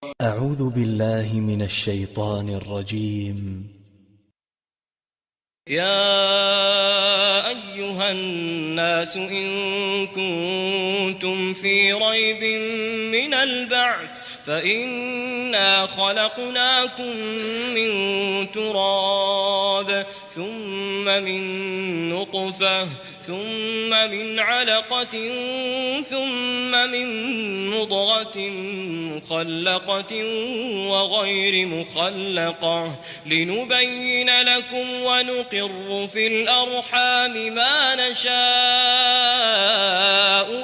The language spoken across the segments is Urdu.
أعوذ بالله من الشيطان الرجيم. يا أيها الناس إن كنتم في ريب من البعث فإنا خلقناكم من تراب ثم من نطفة ثم من علقة ثم من مضغة مخلقة وغير مخلقة لنبين لكم ونقر في الأرحام ما نشاء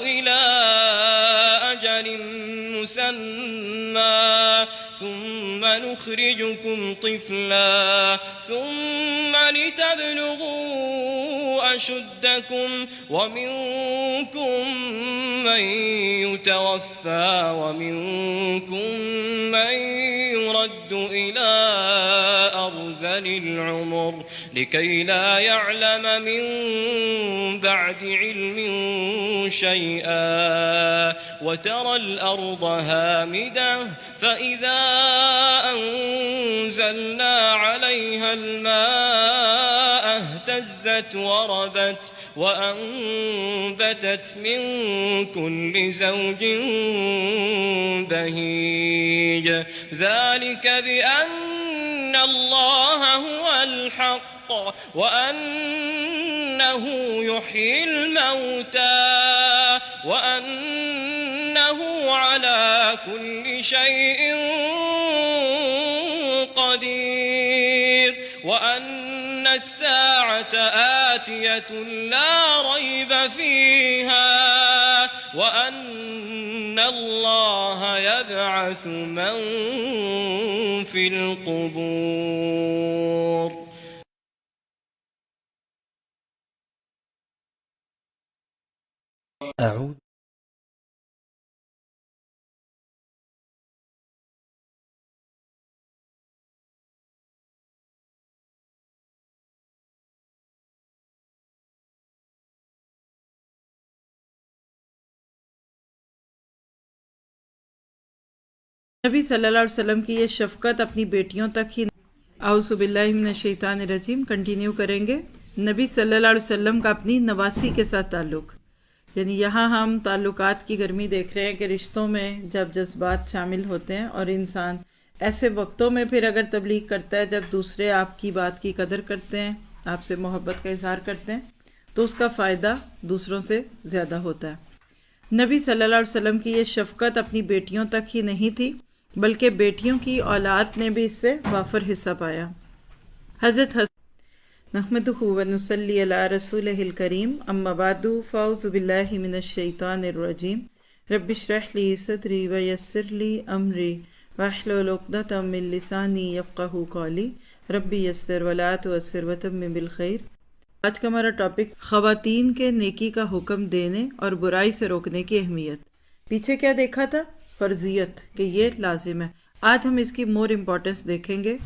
إلى أجل مسمى ثم نخرجكم طفلا ثم لتبلغوا أشدكم ومنكم من يتوفى ومنكم من يرد إلى أرذل العمر لكي لا يعلم من بعد علم شيئا وترى الأرض هامدة فإذا أنزلنا عليها الماء اهتزت وربت وأنبتت من كل زوج بهيج ذلك بأن الله هو الحق وأنه يحيي الموتى وأنه على كل شيء قدير وأن الساعة آتية لا ريب فيها وأن الله يبعث من في القبور. أعوذ نبی صلی اللہ علیہ وسلم کی یہ شفقت اپنی بیٹیوں تک ہی اعوذ باللہ من الشیطان الرجیم کنٹینیو کریں گے. نبی صلی اللہ علیہ وسلم کا اپنی نواسی کے ساتھ تعلق، یعنی یہاں ہم تعلقات کی گرمی دیکھ رہے ہیں کہ رشتوں میں جب جذبات شامل ہوتے ہیں اور انسان ایسے وقتوں میں پھر اگر تبلیغ کرتا ہے جب دوسرے آپ کی بات کی قدر کرتے ہیں، آپ سے محبت کا اظہار کرتے ہیں، تو اس کا فائدہ دوسروں سے زیادہ ہوتا ہے. نبی صلی اللہ علیہ وسلم کی یہ شفقت اپنی بیٹیوں تک ہی نہیں تھی بلکہ بیٹیوں کی اولاد نے بھی اس سے وافر حصہ پایا. حضرت نحمدہ ونصلی علی رسولہ الکریم اما بعد فاعوذ باللہ من الشیطان الرجیم رب اشرح لی صدری ویسر لی امری واحلل عقدۃ من لسانی یفقہوا قولی رب یسر ولا تعسر وتمم بالخیر. آج کا ہمارا ٹاپک خواتین کے نیکی کا حکم دینے اور برائی سے روکنے کی اہمیت. پیچھے کیا دیکھا تھا؟ فرضیت، کہ یہ لازم ہے. آج ہم اس کی مور امپورٹنس دیکھیں گے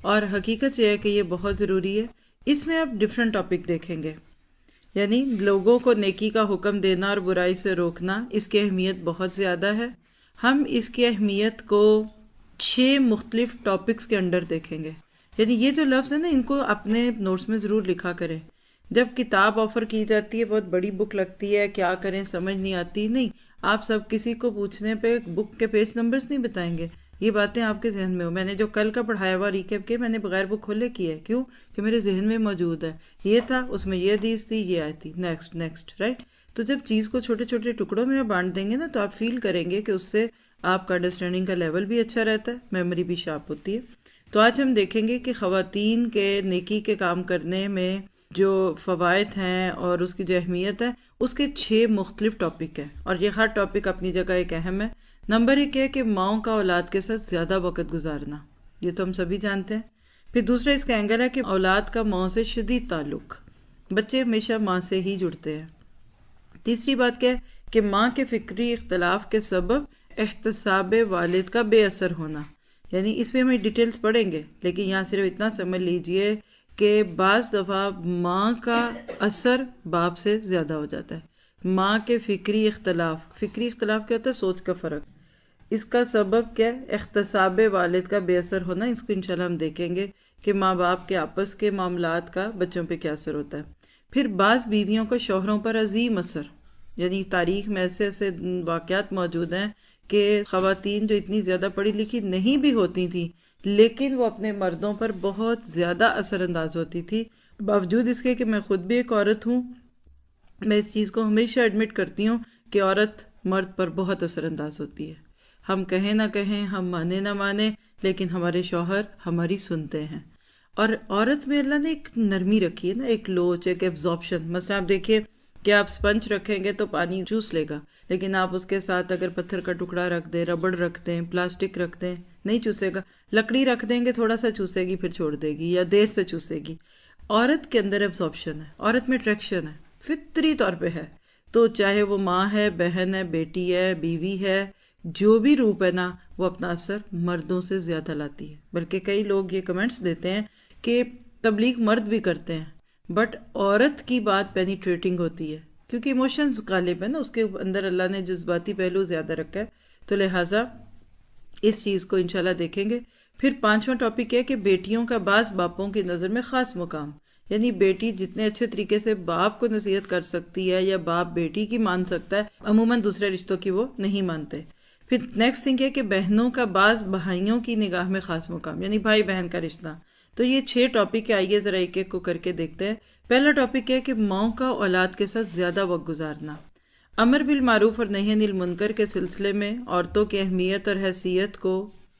اور حقیقت یہ ہے کہ یہ بہت ضروری ہے. اس میں آپ ڈیفرنٹ ٹاپک دیکھیں گے، یعنی لوگوں کو نیکی کا حکم دینا اور برائی سے روکنا، اس کی اہمیت بہت زیادہ ہے. ہم اس کی اہمیت کو 6 مختلف ٹاپکس کے انڈر دیکھیں گے. یعنی یہ جو لفظ ہے نا، ان کو اپنے نوٹس میں ضرور لکھا کریں. جب کتاب آفر کی جاتی ہے، بہت بڑی بک لگتی ہے، کیا کریں سمجھ نہیں آتی، نہیں، آپ سب کسی کو پوچھنے پہ بک کے پیج نمبرز نہیں بتائیں گے. یہ باتیں آپ کے ذہن میں ہو. میں نے جو کل کا پڑھایا ہوا ریکیپ کے، میں نے بغیر بک کھولے کی ہے. کیوں؟ کہ میرے ذہن میں موجود ہے. یہ تھا، اس میں یہ حدیث تھی، یہ آئی تھی، نیکسٹ رائٹ. تو جب چیز کو چھوٹے چھوٹے ٹکڑوں میں آپ بانٹ دیں گے نا، تو آپ فیل کریں گے کہ اس سے آپ کا انڈرسٹینڈنگ کا لیول بھی اچھا رہتا ہے، میموری بھی شارپ ہوتی ہے. تو آج ہم دیکھیں گے کہ خواتین کے نیکی کے کام کرنے میں جو فوائد ہیں اور اس کی جو اہمیت ہے، اس کے 6 مختلف ٹاپک ہیں، اور یہ ہر ٹاپک اپنی جگہ ایک اہم ہے. نمبر 1 ہے کہ ماؤں کا اولاد کے ساتھ زیادہ وقت گزارنا، یہ تو ہم سبھی جانتے ہیں. پھر دوسرا اس کا اینگل ہے کہ اولاد کا ماں سے شدید تعلق، بچے ہمیشہ ماں سے ہی جڑتے ہیں. تیسری بات کیا ہے کہ ماں کے فکری اختلاف کے سبب احتساب والد کا بے اثر ہونا. یعنی اس میں ہم ڈیٹیلز پڑھیں گے، لیکن یہاں صرف اتنا سمجھ لیجئے کہ بعض دفعہ ماں کا اثر باپ سے زیادہ ہو جاتا ہے. ماں کے فکری اختلاف کیا ہوتا ہے؟ سوچ کا فرق. اس کا سبب کیا ہے؟ احتساب والد کا بے اثر ہونا. اس کو انشاءاللہ ہم دیکھیں گے کہ ماں باپ کے آپس کے معاملات کا بچوں پہ کیا اثر ہوتا ہے. پھر بعض بیویوں کا شوہروں پر عظیم اثر، یعنی تاریخ میں ایسے ایسے واقعات موجود ہیں کہ خواتین جو اتنی زیادہ پڑھی لکھی نہیں بھی ہوتی تھیں لیکن وہ اپنے مردوں پر بہت زیادہ اثر انداز ہوتی تھی. باوجود اس کے کہ میں خود بھی ایک عورت ہوں، میں اس چیز کو ہمیشہ ایڈمٹ کرتی ہوں کہ عورت مرد پر بہت اثر انداز ہوتی ہے. ہم کہیں نہ کہیں، ہم مانے نہ مانے، لیکن ہمارے شوہر ہماری سنتے ہیں. اور عورت میں اللہ نے ایک نرمی رکھی ہے نا، ایک لوچ، ایک ایبزارپشن. مثلا آپ دیکھیے کہ آپ سپنج رکھیں گے تو پانی چوس لے گا، لیکن آپ اس کے ساتھ اگر پتھر کا ٹکڑا رکھ دیں، ربڑ رکھ دیں، پلاسٹک رکھ دیں، نہیں چوسے گا. لکڑی رکھ دیں گے تھوڑا سا چوسے گی، پھر چھوڑ دے گی یا دیر سے چوسے گی. عورت کے اندر ایبزارپشن ہے، عورت میں اٹریکشن ہے، فطری طور پہ ہے. تو چاہے وہ ماں ہے، بہن ہے، بیٹی ہے، بیوی ہے، جو بھی روپ ہے نا، وہ اپنا اثر مردوں سے زیادہ لاتی ہے. بلکہ کئی لوگ یہ کمنٹس دیتے ہیں کہ تبلیغ مرد بھی کرتے ہیں بٹ عورت کی بات پینیٹریٹنگ ہوتی ہے کیونکہ ایموشنز غالب ہے نا، اس کے اندر اللہ نے جذباتی پہلو زیادہ رکھا ہے. تو لہٰذا اس چیز کو انشاءاللہ دیکھیں گے. پھر پانچواں ٹاپک ہے کہ بیٹیوں کا بعض باپوں کی نظر میں خاص مقام، یعنی بیٹی جتنے اچھے طریقے سے باپ کو نصیحت کر سکتی ہے یا باپ بیٹی کی مان سکتا ہے، عموماً دوسرے رشتوں کی وہ نہیں مانتے. پھر نیکسٹ تھنگ ہے کہ بہنوں کا بعض بھائیوں کی نگاہ میں خاص مقام، یعنی بھائی بہن کا رشتہ. تو یہ 6 ٹاپک ہے، آئیے ذرا ایک ایک کو کر کے دیکھتے ہیں. پہلا ٹاپک ہے کہ ماؤں کا اولاد کے ساتھ زیادہ وقت گزارنا. امر بالمعروف اور نہی عن المنکر کے سلسلے میں عورتوں کی اہمیت اور حیثیت کو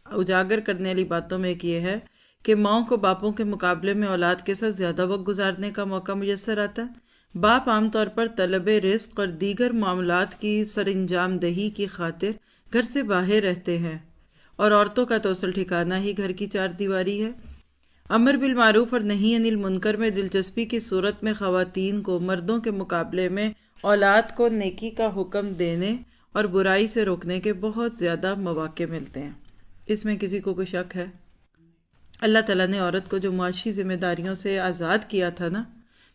اجاگر کرنے والی باتوں میں ایک یہ ہے کہ ماؤں کو باپوں کے مقابلے میں اولاد کے ساتھ زیادہ وقت گزارنے کا موقع میسر آتا ہے. باپ عام طور پر طلب رزق اور دیگر معاملات کی سر انجام دہی کی خاطر گھر سے باہر رہتے ہیں اور عورتوں کا تو اصل ٹھکانہ ہی گھر کی 4 دیواری ہے. امر بالمعروف اور نہی عن المنکر میں دلچسپی کی صورت میں خواتین کو مردوں کے مقابلے میں اولاد کو نیکی کا حکم دینے اور برائی سے روکنے کے بہت زیادہ مواقع ملتے ہیں. اس میں کسی کو کوئی شک ہے؟ اللہ تعالیٰ نے عورت کو جو معاشی ذمہ داریوں سے آزاد کیا تھا نا،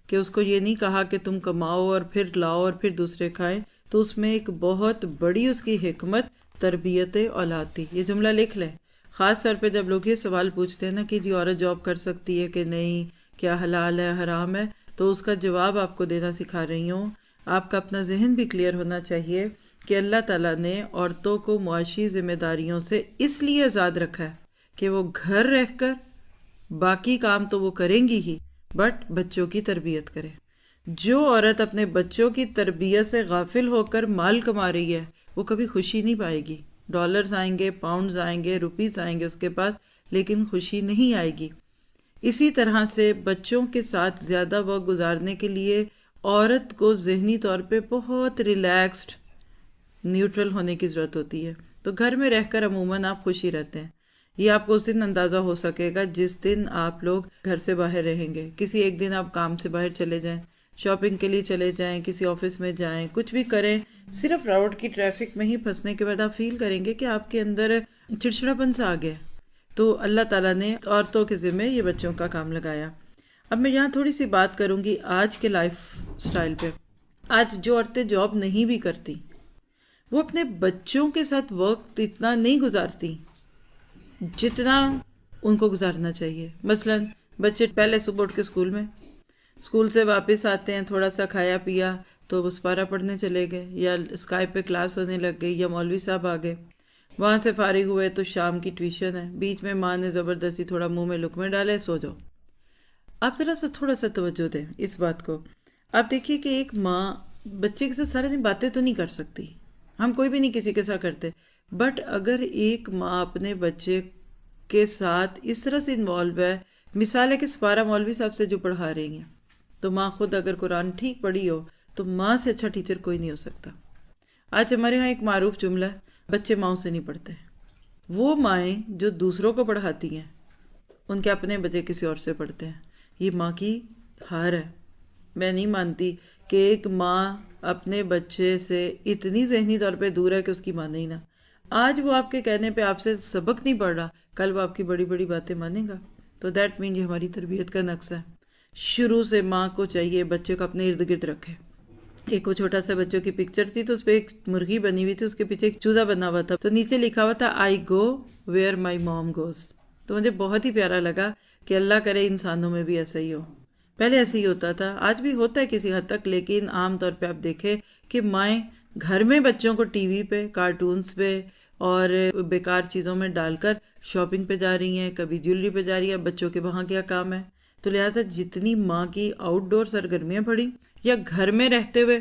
کہ اس کو یہ نہیں کہا کہ تم کماؤ اور پھر لاؤ اور پھر دوسرے کھائیں، تو اس میں ایک بہت بڑی اس کی حکمت تربیت اولاد تھی. یہ جملہ لکھ لیں، خاص طور پہ جب لوگ یہ سوال پوچھتے ہیں نا کہ جی عورت جاب کر سکتی ہے کہ نہیں، کیا حلال ہے حرام ہے، تو اس کا جواب آپ کو دینا سکھا رہی ہوں. آپ کا اپنا ذہن بھی کلیئر ہونا چاہیے کہ اللہ تعالیٰ نے عورتوں کو معاشی ذمہ داریوں سے اس لیے آزاد رکھا ہے کہ وہ گھر رہ کر باقی کام تو وہ کریں گی ہی بٹ بچوں کی تربیت کریں. جو عورت اپنے بچوں کی تربیت سے غافل ہو کر مال کما رہی ہے وہ کبھی خوشی نہیں پائے گی. ڈالرز آئیں گے، پاؤنڈز آئیں گے، روپیز آئیں گے اس کے پاس، لیکن خوشی نہیں آئے گی. اسی طرح سے بچوں کے ساتھ زیادہ وقت گزارنے کے لیے عورت کو ذہنی طور پہ بہت ریلیکسڈ، نیوٹرل ہونے کی ضرورت ہوتی ہے. تو گھر میں رہ کر عموماً آپ خوشی رہتے ہیں. یہ آپ کو اس دن اندازہ ہو سکے گا جس دن آپ لوگ گھر سے باہر رہیں گے. کسی ایک دن آپ کام سے باہر چلے جائیں، شاپنگ کے لیے چلے جائیں، کسی آفس میں جائیں، کچھ بھی کریں، صرف روڈ کی ٹریفک میں ہی پھنسنے کے بعد آپ فیل کریں گے کہ آپ کے اندر چڑچڑا پن سا آ گیا. تو اللہ تعالیٰ نے عورتوں کے ذمہ یہ بچوں کا کام لگایا. اب میں یہاں تھوڑی سی بات کروں گی آج کے لائف سٹائل پہ. آج جو عورتیں جاب نہیں بھی کرتی وہ اپنے بچوں کے ساتھ وقت اتنا نہیں گزارتی جتنا ان کو گزارنا چاہیے. مثلا بچے پہلے صبح اٹھ کے اسکول سے واپس آتے ہیں، تھوڑا سا کھایا پیا تو وہ سپارہ پڑھنے چلے گئے یا اسکائپ پہ کلاس ہونے لگ گئی یا مولوی صاحب آ گئے. وہاں سے فارغ ہوئے تو شام کی ٹیوشن ہے، بیچ میں ماں نے زبردستی تھوڑا منہ میں لقمے ڈالے، سو جاؤ. آپ ذرا سا تھوڑا سا توجہ دیں اس بات کو. آپ دیکھیے کہ ایک ماں بچے کے ساتھ سارے دن باتیں تو نہیں کر سکتی، ہم کوئی بھی نہیں کسی کے ساتھ کرتے، بٹ اگر ایک ماں اپنے بچے کے ساتھ اس طرح سے انوالو ہے، مثال ہے کہ سپارہ مولوی صاحب سے جو پڑھا رہی ہیں، تو ماں خود اگر قرآن ٹھیک پڑھی ہو تو ماں سے اچھا ٹیچر کوئی نہیں ہو سکتا. آج ہمارے ہاں ایک معروف جملہ ہے، بچے ماؤں سے نہیں پڑھتے. وہ مائیں جو دوسروں کو پڑھاتی ہیں ان کے اپنے بچے کسی اور سے پڑھتے ہیں. یہ ماں کی ہار ہے. میں نہیں مانتی کہ ایک ماں اپنے بچے سے اتنی ذہنی طور پہ دور ہے کہ اس کی مانے ہی نہ. آج وہ آپ کے کہنے پہ آپ سے سبق نہیں پڑھ رہا، کل وہ آپ کی بڑی بڑی باتیں مانے گا. تو دیٹ مین یہ ہماری تربیت کا نقص ہے. شروع سے ماں کو چاہیے بچے کو اپنے ارد گرد رکھے. ایک وہ چھوٹا سا بچوں کی پکچر تھی، تو اس پہ ایک مرغی بنی ہوئی تھی، اس کے پیچھے ایک چوزا بنا ہوا تھا، تو نیچے لکھا ہوا تھا آئی گو ویئر مائی موم گوز. تو مجھے بہت ہی پیارا لگا کہ اللہ کرے انسانوں میں بھی ایسا ہی ہو. پہلے ایسے ہی ہوتا تھا، آج بھی ہوتا ہے کسی حد تک، لیکن عام طور پہ آپ دیکھیں کہ مائیں گھر میں بچوں کو ٹی وی پہ، کارٹونز پہ اور بیکار چیزوں میں ڈال کر شاپنگ پہ جا رہی ہیں، کبھی جیولری پہ جا رہی ہیں. بچوں کے وہاں کیا کام ہے؟ تو لہٰذا جتنی ماں کی آؤٹ ڈور سرگرمیاں پڑی یا گھر میں رہتے ہوئے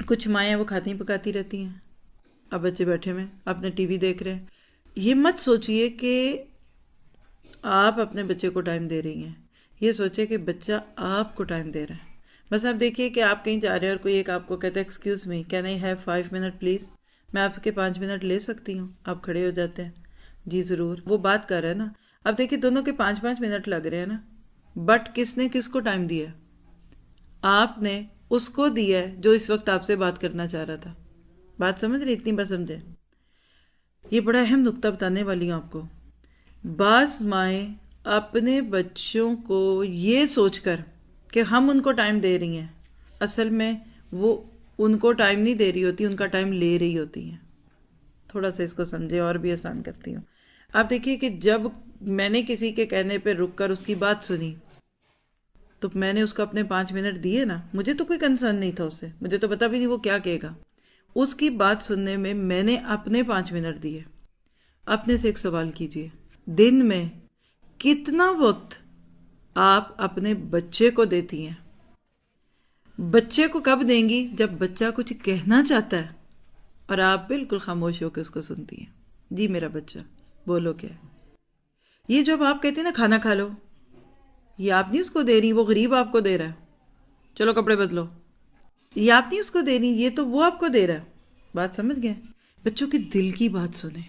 کچھ مائیں وہ کھاتی پکاتی رہتی ہیں، اب بچے بیٹھے ہوئے اپنے ٹی وی دیکھ رہے ہیں. یہ مت سوچئے کہ آپ اپنے بچے کو ٹائم دے رہی ہیں، یہ سوچے کہ بچہ آپ کو ٹائم دے رہا ہے. بس آپ دیکھیے کہ آپ کہیں جا رہے ہیں اور کوئی ایک آپ کو کہتا ہے excuse me can I have 5 minute please, میں آپ کے 5 منٹ لے سکتی ہوں؟ آپ کھڑے ہو جاتے ہیں، جی ضرور. وہ بات کر رہا ہے نا. اب دیکھیے دونوں کے 5 منٹ لگ رہے ہیں نا، بٹ کس نے کس کو ٹائم دیا؟ آپ نے اس کو دیا ہے جو اس وقت آپ سے بات کرنا چاہ رہا تھا. بات سمجھ رہی؟ اتنی بات سمجھے. یہ بڑا اہم نقطہ بتانے والی ہوں آپ کو. بعض مائیں اپنے بچوں کو یہ سوچ کر کہ ہم ان کو ٹائم دے رہی ہیں، اصل میں وہ ان کو ٹائم نہیں دے رہی ہوتی، ان کا ٹائم لے رہی ہوتی ہیں. تھوڑا سا اس کو سمجھے اور بھی آسان کرتی ہوں. آپ دیکھیے کہ جب میں نے کسی کے کہنے پہ رک کر اس کی بات سنی تو میں نے اس کو اپنے 5 منٹ دیے نا. مجھے تو کوئی کنسرن نہیں تھا اس سے، مجھے تو پتا بھی نہیں وہ کیا کہے گا. اس کی بات سننے میں نے اپنے 5 منٹ دیے. اپنے سے ایک سوال کیجئے، دن میں کتنا وقت آپ اپنے بچے کو دیتی ہیں؟ بچے کو کب دیں گی؟ جب بچہ کچھ کہنا چاہتا ہے اور آپ بالکل خاموش ہو کے اس کو سنتی ہیں. جی میرا بچہ بولو کیا. یہ جب آپ کہتے ہیں نا کھانا کھا لو، یہ آپ نہیں اس کو دے رہی، وہ غریب آپ کو دے رہا ہے، چلو کپڑے بدلو، یہ آپ نہیں اس کو دے رہی، یہ تو وہ آپ کو دے رہا ہے. بات سمجھ گئے؟ بچوں کی دل کی بات سنیں.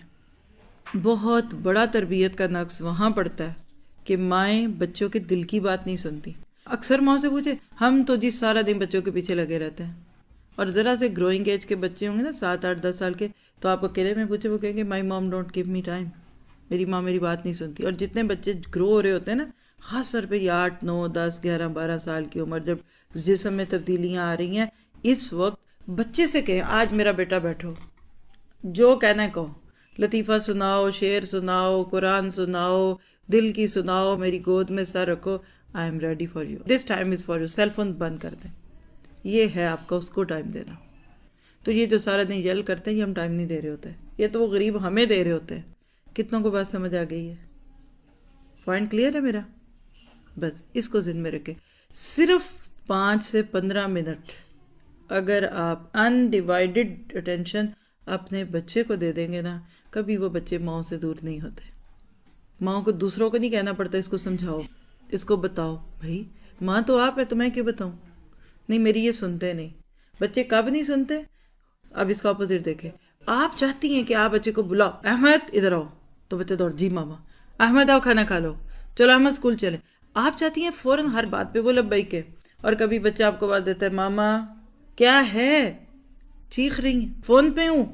بہت بڑا تربیت کا نقص وہاں پڑتا ہے کہ مائیں بچوں کے دل کی بات نہیں سنتی. اکثر ماں سے پوچھے، ہم تو جی سارا دن بچوں کے پیچھے لگے رہتے ہیں، اور ذرا سے گروئنگ ایج کے بچے ہوں گے نا 7 8 10 سال کے، تو آپ اکیلے میں پوچھے وہ کہیں گے مائی مام ڈونٹ گیو می ٹائم، میری ماں میری بات نہیں سنتی. اور جتنے بچے گرو ہو رہے ہوتے ہیں نا، خاص طور پہ یہ 8 9 10 11 12 سال کی عمر، جب جسم میں تبدیلیاں آ رہی ہیں، اس وقت بچے سے کہیں آج میرا بیٹا بیٹھو، جو کہنا ہے کہو، لطیفہ سناؤ، شعر سناؤ، قرآن سناؤ، دل کی سناؤ، میری گود میں سر رکھو، I am ready for you, this time is for you. Cell phone بند کر دیں. یہ ہے آپ کا اس کو ٹائم دینا. تو یہ جو سارا دن یل کرتے ہیں، یہ ہم ٹائم نہیں دے رہے ہوتے، یہ تو وہ غریب ہمیں دے رہے ہوتے ہیں. کتنوں کو بات سمجھ آ گئی ہے؟ پوائنٹ کلیئر ہے میرا؟ بس اس کو ذہن میں رکھیں. صرف 5 سے 15 منٹ اگر آپ انڈیوائیڈڈ اٹینشن اپنے بچے کو دے دیں گے نا، کبھی وہ بچے ماؤں سے دور نہیں ہوتے. ماؤں کو دوسروں کو نہیں کہنا پڑتا اس کو سمجھاؤ، اس کو بتاؤ. بھائی ماں تو آپ ہے، تو میں کیوں بتاؤں؟ نہیں میری یہ سنتے نہیں. بچے کب نہیں سنتے؟ اب اس کا اپوزٹ دیکھیں. آپ چاہتی ہیں کہ آپ بچے کو بلاؤ، احمد ادھر آؤ، تو بچے دوڑ، جی ماما. احمد آؤ کھانا کھا لو، چلو احمد اسکول چلے. آپ چاہتی ہیں فوراً ہر بات پہ وہ لبیک کے. اور کبھی بچہ آپ کو بات دیتا ہے، ماما کیا ہے، چیخ رہی ہیں، فون پہ ہوں.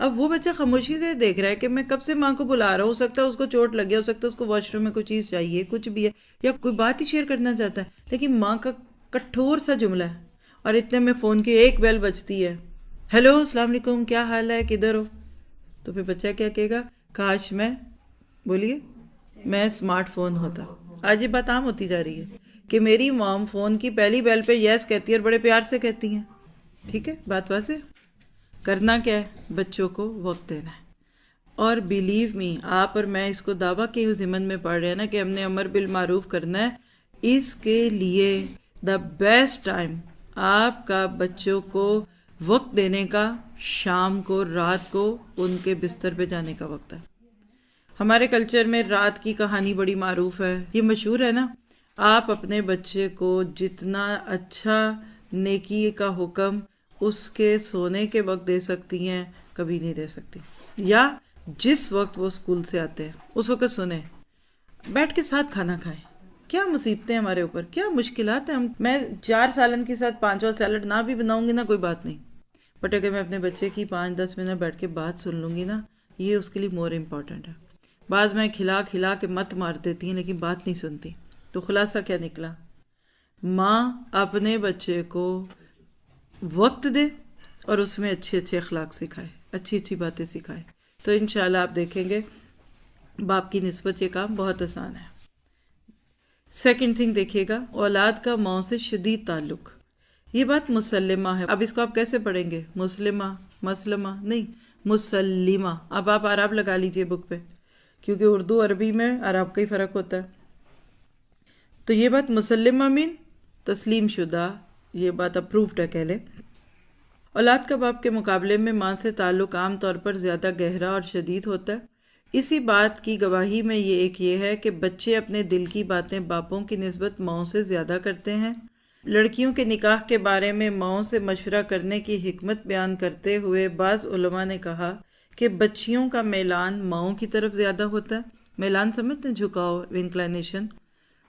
اب وہ بچہ خاموشی سے دیکھ رہا ہے کہ میں کب سے ماں کو بلا رہا ہوں. ہو سکتا ہے اس کو چوٹ لگے، ہو سکتا ہے اس کو واش روم میں کوئی چیز چاہیے، کچھ بھی ہے، یا کوئی بات ہی شیئر کرنا چاہتا ہے، لیکن ماں کا کٹھور سا جملہ ہے، اور اتنے میں فون کی ایک بیل بجتی ہے، ہیلو السلام علیکم، کیا حال ہے، کدھر ہو؟ تو پھر بچہ کیا کہے گا؟ کاش میں، بولیے، میں اسمارٹ فون ہوتا. آج یہ بات عام ہوتی جا رہی ہے کہ میری مام فون کی پہلی بیل پہ یس کہتی ہے اور بڑے پیار سے کہتی ہیں. ٹھیک ہے بات واضح؟ کرنا کیا ہے؟ بچوں کو وقت دینا ہے. اور بیلیو می، آپ اور میں اس کو دعویٰ کے ضمن میں پڑھ رہے ہیں نا کہ ہم نے امر بالمعروف کرنا ہے. اس کے لیے دا بیسٹ ٹائم آپ کا بچوں کو وقت دینے کا شام کو، رات کو ان کے بستر پہ جانے کا وقت ہے. ہمارے کلچر میں رات کی کہانی بڑی معروف ہے، یہ مشہور ہے نا. آپ اپنے بچے کو جتنا اچھا نیکی کا حکم اس کے سونے کے وقت دے سکتی ہیں، کبھی نہیں دے سکتی. یا جس وقت وہ اسکول سے آتے ہیں اس وقت سنیں، بیٹھ کے ساتھ کھانا کھائیں. کیا مصیبتیں ہمارے اوپر، کیا مشکلات ہیں. میں 4 سالن کے ساتھ 5واں سیلڈ نہ بھی بناؤں گی نا، کوئی بات نہیں، بٹ اگر میں اپنے بچے کی 5-10 منٹ بیٹھ کے بات سن لوں گی نا، یہ اس کے لیے مور امپورٹنٹ ہے. بعض میں کھلا کھلا کے مت مار دیتی ہیں لیکن بات نہیں سنتی. تو خلاصہ کیا نکلا؟ ماں اپنے بچے کو وقت دے اور اس میں اچھے اچھے اخلاق سکھائے، اچھی اچھی باتیں سکھائے، تو انشاءاللہ آپ دیکھیں گے باپ کی نسبت یہ کام بہت آسان ہے۔ سیکنڈ تھنگ دیکھیے گا، اولاد کا ماں سے شدید تعلق، یہ بات مسلمہ ہے۔ اب اس کو آپ کیسے پڑھیں گے؟ مسلمہ، مسلمہ نہیں، مسلمہ۔ اب آپ عرب لگا لیجئے بک پہ، کیونکہ اردو عربی میں عرب کا ہی فرق ہوتا ہے۔ تو یہ بات مسلمہ مین تسلیم شدہ، یہ بات اپروفڈ ہے کہہ لیں۔ اولاد کا باپ کے مقابلے میں ماں سے تعلق عام طور پر زیادہ گہرا اور شدید ہوتا ہے۔ اسی بات کی گواہی میں یہ ہے کہ بچے اپنے دل کی باتیں باپوں کی نسبت ماؤں سے زیادہ کرتے ہیں۔ لڑکیوں کے نکاح کے بارے میں ماؤں سے مشورہ کرنے کی حکمت بیان کرتے ہوئے بعض علماء نے کہا کہ بچیوں کا میلان ماؤں کی طرف زیادہ ہوتا ہے۔ میلان سمجھتے ہیں؟ جھکاؤ، انکلائنیشن،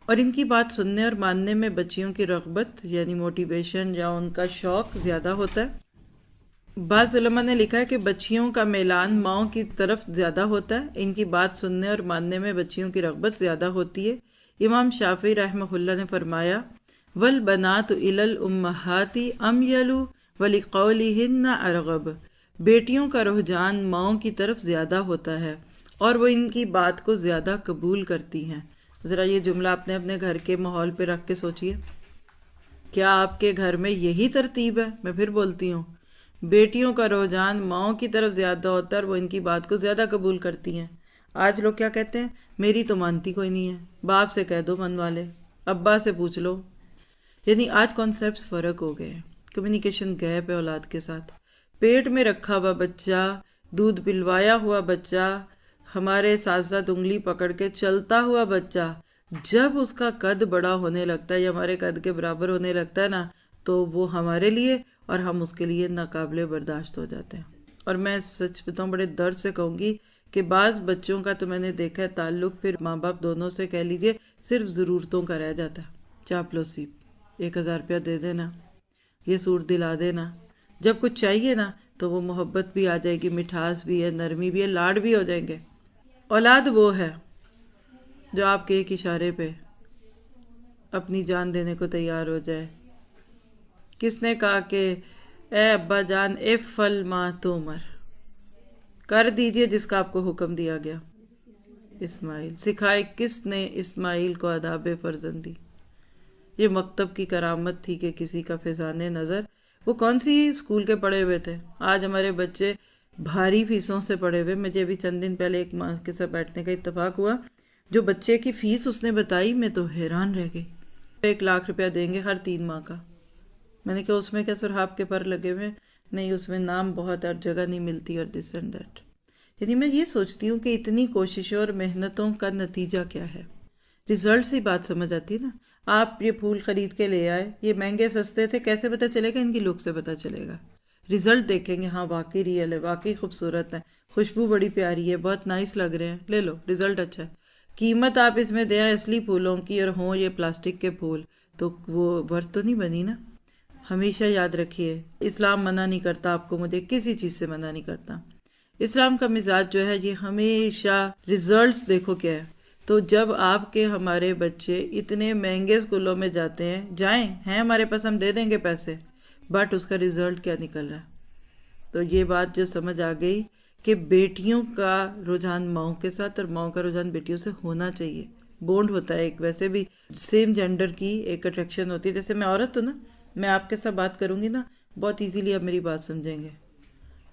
اور ان کی بات سننے اور ماننے میں بچیوں کی رغبت یعنی موٹیویشن یا ان کا شوق زیادہ ہوتا ہے۔ بعض علماء نے لکھا ہے کہ بچیوں کا میلان ماؤں کی طرف زیادہ ہوتا ہے، ان کی بات سننے اور ماننے میں بچیوں کی رغبت زیادہ ہوتی ہے۔ امام شافعی رحمہ اللہ نے فرمایا وَالْبَنَاتُ إِلَى الْأُمَّهَاتِ أَمْيَلُ وَلِقَوْلِهِنَّ أَرْغَبُ، بیٹیوں کا رجحان ماؤں کی طرف زیادہ ہوتا ہے اور وہ ان کی بات کو زیادہ قبول کرتی ہیں۔ ذرا یہ جملہ اپنے اپنے گھر کے ماحول پہ رکھ کے سوچئے، کیا آپ کے گھر میں یہی ترتیب ہے؟ میں پھر بولتی ہوں، بیٹیوں کا رجحان ماؤں کی طرف زیادہ ہوتا ہے اور وہ ان کی بات کو زیادہ قبول کرتی ہیں۔ آج لوگ کیا کہتے ہیں؟ میری تو مانتی کوئی نہیں ہے، باپ سے کہہ دو من والے، ابا سے پوچھ لو۔ یعنی آج کانسیپٹس فرق ہو گئے ہیں، کمیونیکیشن گیپ ہے اولاد کے ساتھ۔ پیٹ میں رکھا ہوا بچہ، دودھ پلوایا ہوا بچہ، ہمارے ساتھ ساتھ انگلی پکڑ کے چلتا ہوا بچہ، جب اس کا قد بڑا ہونے لگتا ہے یا ہمارے قد کے برابر ہونے لگتا ہے نا، تو وہ ہمارے لیے اور ہم اس کے لیے ناقابل برداشت ہو جاتے ہیں۔ اور میں سچ بتاؤں، بڑے درد سے کہوں گی کہ بعض بچوں کا تو میں نے دیکھا ہے تعلق پھر ماں باپ دونوں سے کہہ لیجئے صرف ضرورتوں کا رہ جاتا ہے۔ چاپلوسی، 1000 روپیہ دے دینا، یہ سوٹ دلا دینا، جب کچھ چاہیے نا تو وہ محبت بھی آ جائے گی، مٹھاس بھی ہے، نرمی بھی ہے، لاڈ بھی ہو جائیں گے۔ اولاد وہ ہے جو آپ کے ایک اشارے پہ اپنی جان دینے کو تیار ہو جائے۔ کس نے کہا کہ اے ابا جان افعل ما تؤمر، کر دیجئے جس کا آپ کو حکم دیا گیا۔ اسماعیل سکھائے کس نے اسماعیل کو آداب فرزندی؟ یہ مکتب کی کرامت تھی کہ کسی کا فیضان نظر، وہ کون سی اسکول کے پڑھے ہوئے تھے؟ آج ہمارے بچے بھاری فیسوں سے پڑھے ہوئے۔ مجھے ابھی چند دن پہلے ایک ماں کے ساتھ بیٹھنے کا اتفاق ہوا، جو بچے کی فیس اس نے بتائی، میں تو حیران رہ گئی۔ 1 لاکھ روپیہ دیں گے ہر 3 ماہ کا۔ میں نے کہا اس میں کیا سرحاب کے پر لگے ہوئے؟ نہیں، اس میں نام بہت اور جگہ نہیں ملتی اور دس اینڈ دیٹ۔ یعنی میں یہ سوچتی ہوں کہ اتنی کوششوں اور محنتوں کا نتیجہ کیا ہے؟ ریزلٹ سے بات سمجھ آتی ہے نا۔ آپ یہ پھول خرید کے لے آئے، یہ مہنگے سستے تھے، کیسے پتہ چلے گا؟ ان کی لک سے پتہ چلے گا۔ ریزلٹ دیکھیں گے، ہاں واقعی ریئل ہے، واقعی خوبصورت ہے، خوشبو بڑی پیاری ہے، بہت نائس لگ رہے ہیں، لے لو، ریزلٹ اچھا ہے۔ قیمت آپ اس میں دیں اصلی پھولوں کی اور ہوں یہ پلاسٹک کے پھول، تو وہ ورتھ تو نہیں بنی نا۔ ہمیشہ یاد رکھیے، اسلام منع نہیں کرتا آپ کو، مجھے کسی چیز سے منع نہیں کرتا۔ اسلام کا مزاج جو ہے یہ ہمیشہ ریزلٹس دیکھو کیا ہے۔ تو جب آپ کے ہمارے بچے اتنے مہنگے اسکولوں میں جاتے ہیں، جائیں، ہیں ہمارے پاس، ہم دے دیں گے پیسے، بٹ اس کا ریزلٹ کیا نکل رہا ہے؟ تو یہ بات جو سمجھ آ گئی کہ بیٹیوں کا رجحان ماؤں کے ساتھ اور ماؤں کا رجحان بیٹیوں سے ہونا چاہیے۔ بونڈ ہوتا ہے ایک، ویسے بھی سیم جینڈر کی ایک اٹریکشن ہوتی ہے۔ جیسے میں عورت ہوں نا، میں آپ کے ساتھ بات کروں گی نا، بہت ایزیلی آپ میری بات سمجھیں گے۔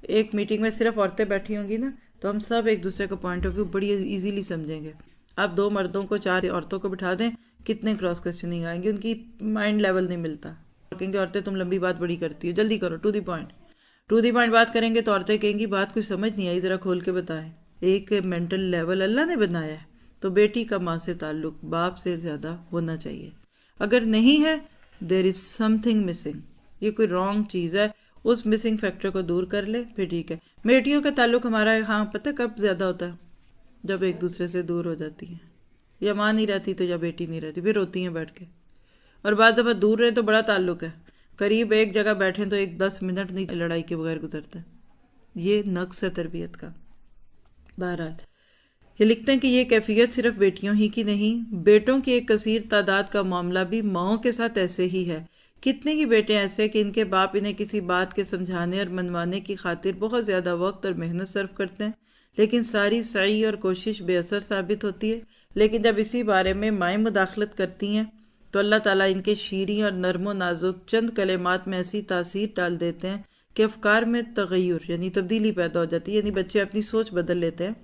ایک میٹنگ میں صرف عورتیں بیٹھی ہوں گی نا، تو ہم سب ایک دوسرے کا پوائنٹ آف ویو بڑی ایزیلی سمجھیں گے۔ آپ 2 مردوں کو 4 عورتوں کو بٹھا دیں، کتنے کراس کوسچننگ آئیں گے، ان کی مائنڈ لیول نہیں ملتا۔ کہیں گے عورتیں تم لمبی بات بڑی کرتی ہو، جلدی کرو، ٹو دی پوائنٹ بات کریں گے تو عورتیں کہیں گی بات کچھ سمجھ نہیں آئی، ذرا کھول کے بتائیں۔ ایک مینٹل لیول اللہ نے بنایا ہے، تو بیٹی کا ماں سے تعلق باپ سے زیادہ ہونا چاہیے۔ اگر نہیں ہے دیر از سم تھنگ مسنگ، یہ کوئی رانگ چیز ہے، اس مسنگ فیکٹر کو دور کر لے پھر ٹھیک ہے۔ بیٹیوں کا تعلق ہمارا ہاں پتہ کب زیادہ ہوتا ہے؟ جب ایک دوسرے سے دور ہو جاتی ہیں، یا ماں نہیں رہتی تو یا بیٹی نہیں رہتی، پھر روتی ہیں بیٹھ کے۔ اور بعض دفعہ دور رہے تو بڑا تعلق ہے، قریب ایک جگہ بیٹھیں تو 10 منٹ نہیں لڑائی کے بغیر گزرتا۔ یہ نقص ہے تربیت کا۔ بہرحال یہ لکھتے ہیں کہ یہ کیفیت صرف بیٹیوں ہی کی نہیں، بیٹوں کی ایک کثیر تعداد کا معاملہ بھی ماؤں کے ساتھ ایسے ہی ہے کتنے ہی بیٹے ایسے کہ ان کے باپ انہیں کسی بات کے سمجھانے اور منوانے کی خاطر بہت زیادہ وقت اور محنت صرف کرتے ہیں، لیکن ساری سعی اور کوشش بے اثر ثابت ہوتی ہے۔ لیکن جب اسی بارے میں مائیں مداخلت کرتی ہیں تو اللہ تعالیٰ ان کے شیریں اور نرم و نازک چند کلمات میں ایسی تاثیر ڈال دیتے ہیں کہ افکار میں تغیر یعنی تبدیلی پیدا ہو جاتی ہے، یعنی بچے اپنی سوچ بدل لیتے ہیں،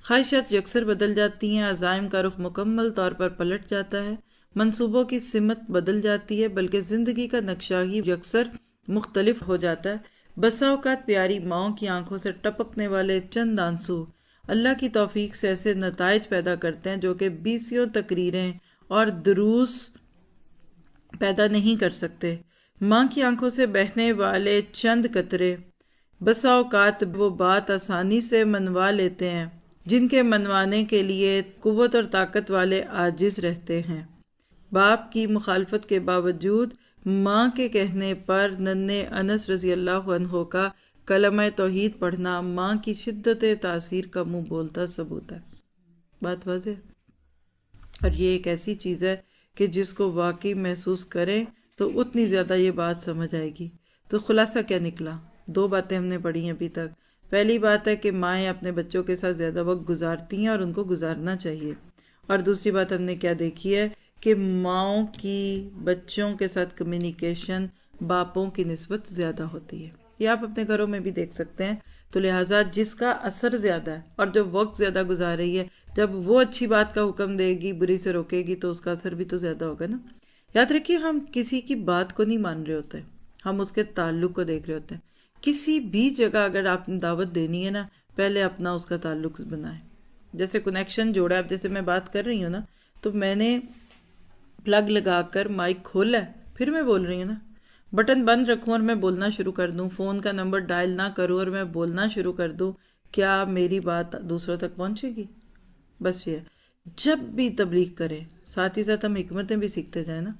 خواہشات یکسر بدل جاتی ہیں، عزائم کا رخ مکمل طور پر پلٹ جاتا ہے، منصوبوں کی سمت بدل جاتی ہے، بلکہ زندگی کا نقشہ ہی یکسر مختلف ہو جاتا ہے۔ بسا اوقات پیاری ماؤں کی آنکھوں سے ٹپکنے والے چند آنسو اللہ کی توفیق سے ایسے نتائج پیدا کرتے ہیں جو کہ بیسیوں تقریریں اور دروس پیدا نہیں کر سکتے۔ ماں کی آنکھوں سے بہنے والے چند قطرے بسا اوقات وہ بات آسانی سے منوا لیتے ہیں جن کے منوانے کے لیے قوت اور طاقت والے عاجز رہتے ہیں۔ باپ کی مخالفت کے باوجود ماں کے کہنے پر ننھے انس رضی اللہ عنہ کا کلمہ توحید پڑھنا ماں کی شدت تاثیر کا منہ بولتا ثبوت ہے۔ بات واضح؟ اور یہ ایک ایسی چیز ہے کہ جس کو واقعی محسوس کریں تو اتنی زیادہ یہ بات سمجھ آئے گی۔ تو خلاصہ کیا نکلا؟ 2 باتیں ہم نے پڑھی ہیں ابھی تک۔ پہلی بات ہے کہ مائیں اپنے بچوں کے ساتھ زیادہ وقت گزارتی ہیں اور ان کو گزارنا چاہیے، اور دوسری بات ہم نے کیا دیکھی ہے کہ ماؤں کی بچوں کے ساتھ کمیونیکیشن باپوں کی نسبت زیادہ ہوتی ہے۔ یہ آپ اپنے گھروں میں بھی دیکھ سکتے ہیں۔ تو لہٰذا جس کا اثر زیادہ ہے اور جو وقت زیادہ گزار رہی ہے، جب وہ اچھی بات کا حکم دے گی، بری سے روکے گی، تو اس کا اثر بھی تو زیادہ ہوگا نا۔ یاد رکھیے، ہم کسی کی بات کو نہیں مان رہے ہوتے، ہم اس کے تعلق کو دیکھ رہے ہوتے ہیں۔ کسی بھی جگہ اگر آپ نے دعوت دینی ہے نا، پہلے اپنا اس کا تعلق بنائیں۔ جیسے کنیکشن جوڑا، اب جیسے میں بات کر رہی ہوں نا، تو میں نے پلگ لگا کر مائک کھولا ہے، پھر میں بول رہی ہوں نا۔ بٹن بند رکھوں اور میں بولنا شروع کر دوں، فون کا نمبر ڈائل نہ کروں اور میں بولنا شروع کر دوں، کیا میری بات دوسروں تک پہنچے گی؟ بس یہ جب بھی تبلیغ کریں، ساتھ ہی ساتھ ہم حکمتیں بھی سیکھتے جائیں نا۔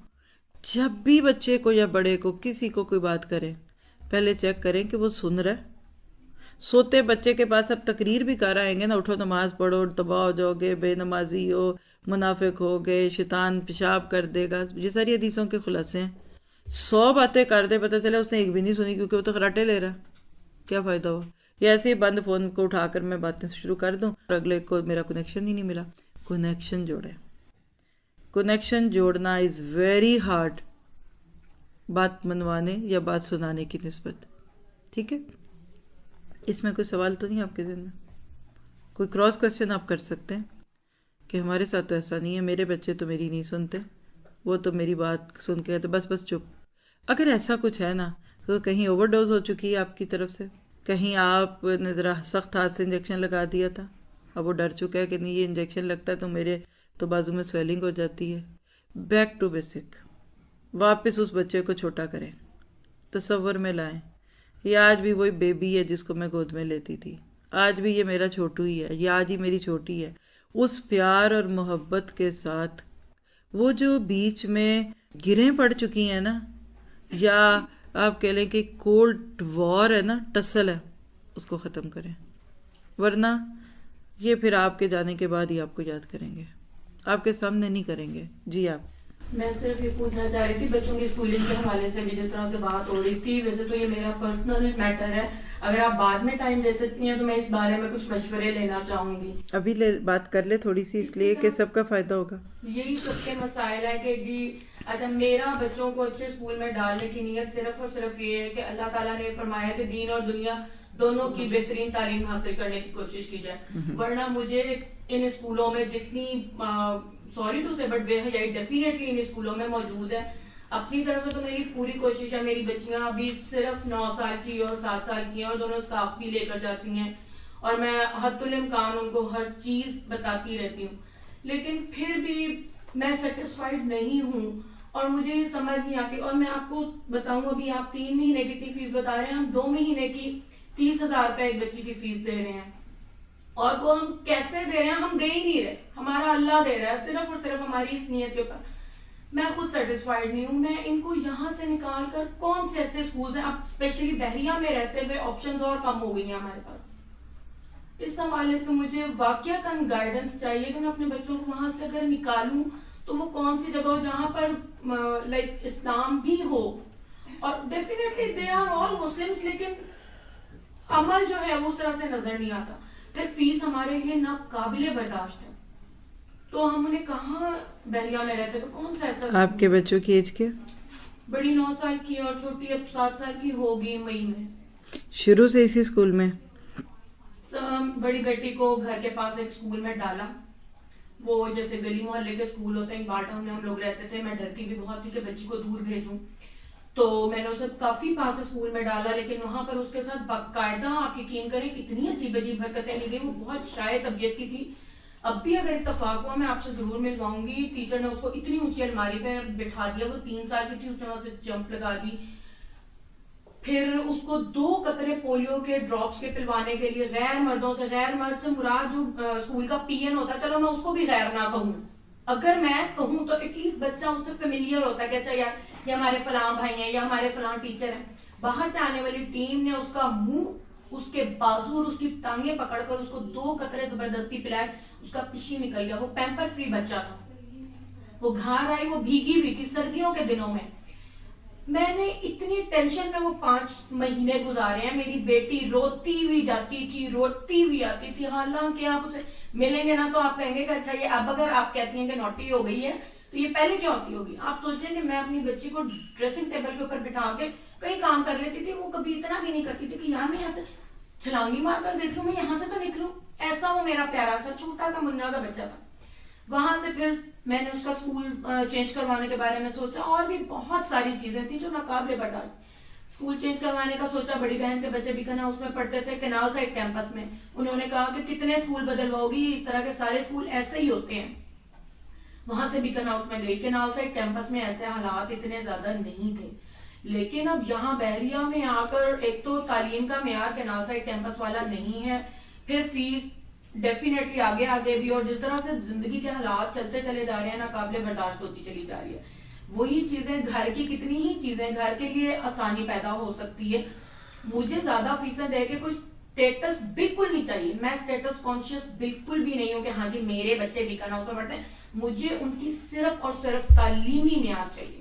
جب بھی بچے کو یا بڑے کو کسی کو کوئی بات کریں، پہلے چیک کریں کہ وہ سن رہا ہے۔ سوتے بچے کے پاس اب تقریر بھی کر آئیں گے نا، اٹھو نماز پڑھو، تباہ ہو جاؤ گے، بے نمازی ہو، منافق ہو گئے، شیطان پیشاب کر دے گا، یہ ساری حدیثوں کے خلاصے ہیں۔ 100 باتیں کر دے، پتہ چلا اس نے ایک بھی نہیں سنی کیونکہ وہ تو خراٹے لے رہا، کیا فائدہ ہوا؟ یا ایسے ہی بند فون کو اٹھا کر میں باتیں شروع کر دوں اور اگلے کو میرا کنیکشن ہی نہیں ملا۔ کنیکشن جوڑے، کنیکشن جوڑنا از ویری ہارڈ بات منوانے یا بات سنانے کی نسبت، ٹھیک ہے؟ اس میں کوئی سوال تو نہیں آپ کے ذہن میں؟ کوئی کراس کوشچن آپ کر سکتے ہیں کہ ہمارے ساتھ تو ایسا نہیں ہے، میرے بچے تو میری نہیں سنتے، وہ تو میری بات سن کے کہتے بس چپ۔ اگر ایسا کچھ ہے نا، تو کہیں اوور ڈوز ہو چکی ہے آپ کی طرف سے، کہیں آپ نے ذرا سخت ہاتھ سے انجیکشن لگا دیا تھا، اب وہ ڈر چکا ہے کہ نہیں یہ انجیکشن لگتا ہے تو میرے تو بازو میں سویلنگ ہو جاتی ہے۔ بیک ٹو بیسک، واپس اس بچے کو چھوٹا کریں، تصور میں لائیں، یہ آج بھی وہی بیبی ہے جس کو میں گود میں لیتی تھی، آج بھی یہ میرا چھوٹو ہی ہے، یہ آج ہی میری چھوٹی ہے۔ اس پیار اور محبت کے ساتھ وہ جو بیچ میں گریں پڑ چکی ہیں نا، یا آپ کہہ لیں کہ کولڈ وار ہے نا، ٹسل ہے، اس کو ختم کریں، ورنہ یہ پھر آپ کے جانے کے بعد ہی آپ کو یاد کریں گے، آپ کے سامنے نہیں کریں گے۔ جی آپ؟ میں صرف یہ پوچھنا چاہ رہی تھی بچوں کی اسکولنگ کے حوالے سے بھی جس طرح سے بات ہو رہی تھی، ویسے تو یہ میرا پرسنل میٹر ہے، اگر آپ بعد میں ٹائم دے سکتی ہیں تو میں اس بارے میں کچھ مشورے لینا چاہوں گی۔ ابھی بات کر لے تھوڑی سی، اس لیے کہ سب کا فائدہ ہوگا۔ یہی سب کے مسائل ہے کہ جی اچھا، میرا بچوں کو اچھے اسکول میں ڈالنے کی نیت صرف اور صرف یہ ہے کہ اللہ تعالیٰ نے فرمایا کہ دین اور دنیا دونوں کی بہترین تعلیم حاصل کرنے کی کوشش کی جائے، ورنہ مجھے ان اسکولوں میں جتنی سوری ٹو سے بٹ بے حیائی ڈیفینیٹلی ان اسکولوں میں موجود ہے، اپنی طرف سے تو میری پوری کوشش ہے، میری بچیاں ابھی صرف 9 سال کی اور 7 سال کی ہیں اور دونوں اسکارف بھی لے کر جاتی ہیں اور میں حد الامکان ان کو ہر چیز بتاتی رہتی ہوں، لیکن پھر بھی میں سیٹسفائیڈ نہیں ہوں اور مجھے یہ سمجھ نہیں آتی۔ اور میں آپ کو بتاؤں، ابھی آپ 3 مہینے کی اتنی فیس بتا رہے ہیں، ہم 2 مہینے کی 30,000 روپے ایک بچی کی فیس دے رہے ہیں، اور وہ ہم کیسے دے رہے ہیں؟ ہم دے ہی نہیں رہے، ہمارا اللہ دے رہا ہے، صرف اور صرف ہماری اس نیت کے اوپر۔ میں خود سیٹسفائیڈ نہیں ہوں، میں ان کو یہاں سے نکال کر کون سے ایسے اسکولز ہیں، اب اسپیشلی بحریہ میں رہتے ہوئے آپشنز اور کم ہو گئی ہیں ہمارے پاس، اس حوالے سے مجھے واقعتاً گائیڈنس چاہیے کہ میں اپنے بچوں کو وہاں سے اگر نکالوں تو وہ کون سی جگہ ہو جہاں پر لائک اسلام بھی ہو اور definitely they are all Muslims, لیکن عمل جو ہے وہ اس طرح سے نظر نہیں آتا. پھر فیس ہمارے لیے ناقابل برداشت ہے. تو ہم انہیں کہاں بحریہ میں رہتے تھے، کون سا ایسا. آپ کے بچوں کی ایج کیا؟ بڑی 9 سال کی اور چھوٹی اب 7 سال کی ہوگی مئی میں. شروع سے اسی اسکول میں؟ بڑی بیٹی کو گھر کے پاس ایک اسکول میں ڈالا، وہ جیسے گلی محلے کے اسکول ہوتے ہیں، بار ٹاؤن میں ہم لوگ رہتے تھے. میں ڈرتی بھی بہت تھی کہ بچی کو دور بھیجوں، تو میں نے اسے کافی پاس اسکول میں ڈالا. لیکن وہاں پر اس کے ساتھ باقاعدہ آپ یقین کریں اتنی عجیب عجیب حرکتیں لی گئی. وہ بہت شائع طبیعت کی تھی. اب بھی اگر اتفاق ہوا میں آپ سے ضرور ملواؤں گی. ٹیچر نے اس کو اتنی اونچی الماری پہ بٹھا دیا، وہ 3 سال کی تھی، اس نے وہاں سے جمپ لگا دی. پھر اس کو 2 قطرے پولیو کے ڈراپس کے پلوانے کے لیے غیر مردوں سے، غیر مرد سے مراد جو اسکول کا پی این ہوتا ہے، چلو میں اس کو بھی غیر نہ کہوں، اگر میں کہوں تو ایٹ لیسٹ بچہ اس سے فیملیئر ہوتا ہے کہ اچھا یار یہ ہمارے فلاں بھائی ہیں یا ہمارے فلاں ٹیچر ہیں. باہر سے آنے والی ٹیم نے اس کا منہ، اس کے بازو اور اس کی ٹانگیں پکڑ کر اس کو 2 قطرے زبردستی پلائے. اس کا پشی نکل گیا. وہ پیمپر فری بچہ تھا. وہ گھر آئی، وہ بھیگی ہوئی تھی سردیوں کے دنوں میں. میں نے اتنی ٹینشن میں وہ 5 مہینے گزارے ہیں. میری بیٹی روتی ہوئی جاتی تھی، روتی ہوئی آتی تھی. حالانکہ آپ اسے ملیں گے نا تو آپ کہیں گے کہ اچھا یہ اب اگر آپ کہتی ہیں کہ نوٹی ہو گئی ہے تو یہ پہلے کیا ہوتی ہوگی. آپ سوچیں کہ میں اپنی بچی کو ڈریسنگ ٹیبل کے اوپر بٹھا کے کئی کام کر لیتی تھی. وہ کبھی اتنا بھی نہیں کرتی تھی کہ یار میں یہاں سے چھلانگی مار کر دیکھ لوں، میں یہاں سے تو نکلوں. ایسا وہ میرا پیارا سا چھوٹا سا منا سا بچہ تھا. وہاں سے پھر میں نے اس کا اسکول چینج کروانے کے بارے میں سوچا، اور بھی بہت ساری چیزیں تھیں جو ناقابل برداشت. اسکول چینج کروانے کا سوچا. بڑی بہن کے بچے بھی کہنا اس میں پڑھتے تھے کینال سائڈ کیمپس میں. انہوں نے کہا کہ کتنے اسکول بدلواؤ گی، اس طرح کے سارے اسکول ایسے ہی ہوتے ہیں. وہاں سے بھی کہنا اس میں گئی. کینال سائڈ کیمپس میں ایسے حالات اتنے زیادہ نہیں تھے. لیکن اب یہاں بحریہ میں آ کر ایک تو تعلیم کا معیار کینال سائڈ کیمپس والا نہیں ہے، پھر فیس ڈیفینیٹلی آگے بھی، اور جس طرح سے زندگی کے حالات چلتے چلے جا رہے ہیں ناقابل برداشت ہوتی چلی جا رہی ہے. وہی چیزیں گھر کی کتنی ہی چیزیں گھر کے لیے آسانی پیدا ہو سکتی ہے. مجھے زیادہ فیسیں دے کے کوئی اسٹیٹس بالکل نہیں چاہیے. میں اسٹیٹس کانشیس بالکل بھی نہیں ہوں کہ ہاں جی میرے بچے بھی کرنا اس میں پڑھتے ہیں. مجھے ان کی صرف اور صرف تعلیمی معیار چاہیے.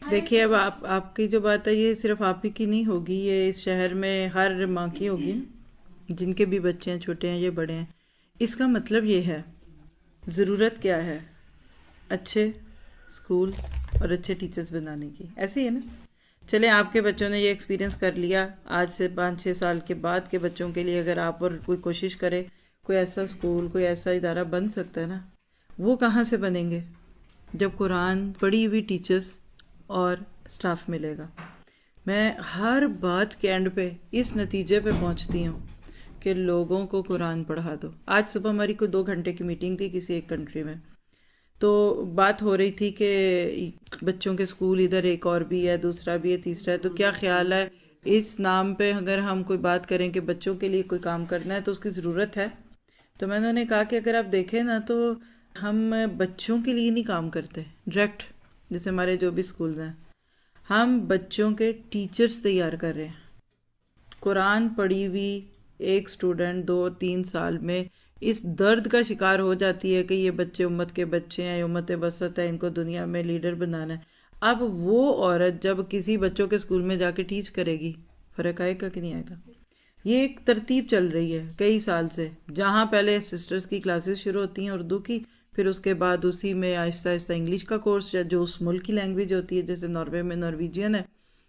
دیکھیے اب آپ کی جو بات ہے یہ صرف آپ ہی کی نہیں ہوگی، یہ اس شہر میں ہر ماں کی ہوگی جن کے بھی بچے ہیں، چھوٹے ہیں یا بڑے ہیں. اس کا مطلب یہ ہے ضرورت کیا ہے اچھے اسکول اور اچھے ٹیچرز بنانے کی. ایسے ہی ہے نا. چلیں آپ کے بچوں نے یہ ایکسپیرینس کر لیا، آج سے 5-6 سال کے بعد کے بچوں کے لیے اگر آپ اور کوئی کوشش کرے، کوئی ایسا اسکول، کوئی ایسا ادارہ بن سکتا ہے نا. وہ کہاں سے بنیں گے؟ جب قرآن پڑھی ہوئی ٹیچرز اور اسٹاف ملے گا. میں ہر بات کے اینڈ پہ اس نتیجے پہ پہنچتی ہوں کہ لوگوں کو قرآن پڑھا دو. آج صبح ہماری کوئی 2 گھنٹے کی میٹنگ تھی کسی ایک کنٹری میں، تو بات ہو رہی تھی کہ بچوں کے اسکول ادھر ایک اور بھی ہے، دوسرا بھی ہے، تیسرا ہے. تو کیا خیال ہے اس نام پہ اگر ہم کوئی بات کریں کہ بچوں کے لیے کوئی کام کرنا ہے تو اس کی ضرورت ہے؟ تو میں نے کہا کہ اگر آپ دیکھیں نا تو ہم بچوں کے لیے نہیں کام کرتے ڈائریکٹ، جیسے ہمارے جو بھی اسکولز ہیں، ہم بچوں کے ٹیچرز تیار کر رہے ہیں. قرآن پڑھی ہوئی ایک اسٹوڈنٹ 2-3 سال میں اس درد کا شکار ہو جاتی ہے کہ یہ بچے امت کے بچے ہیں، امت وسط ہے، ان کو دنیا میں لیڈر بنانا ہے. اب وہ عورت جب کسی بچوں کے اسکول میں جا کے ٹیچ کرے گی، فرق آئے گا کہ نہیں آئے گا؟ یہ ایک ترتیب چل رہی ہے کئی سال سے، جہاں پہلے سسٹرز کی کلاسز شروع ہوتی ہیں اردو کی، پھر اس کے بعد اسی میں آہستہ آہستہ انگلش کا کورس جو اس ملک کی لینگویج ہوتی ہے، جیسے ناروے میں نارویجین ہے،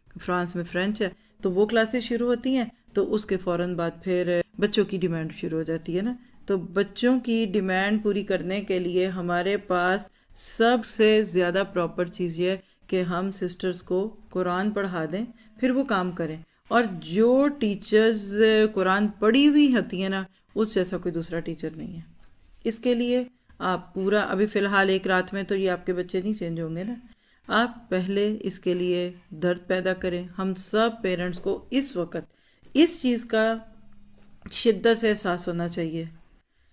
فرانس میں فرینچ ہے، تو وہ کلاسز شروع ہوتی ہیں. تو اس کے فوراً بعد پھر بچوں کی ڈیمانڈ شروع ہو جاتی ہے نا. تو بچوں کی ڈیمانڈ پوری کرنے کے لیے ہمارے پاس سب سے زیادہ پراپر چیز یہ ہے کہ ہم سسٹرز کو قرآن پڑھا دیں، پھر وہ کام کریں. اور جو ٹیچرز قرآن پڑھی ہوئی ہوتی ہیں نا، اس جیسا کوئی دوسرا ٹیچر نہیں ہے. اس کے لیے آپ پورا ابھی فی الحال ایک رات میں تو یہ آپ کے بچے نہیں چینج ہوں گے نا. آپ پہلے اس کے لیے درد پیدا کریں. ہم سب پیرنٹس کو اس وقت اس چیز کا شدت سے احساس ہونا چاہیے.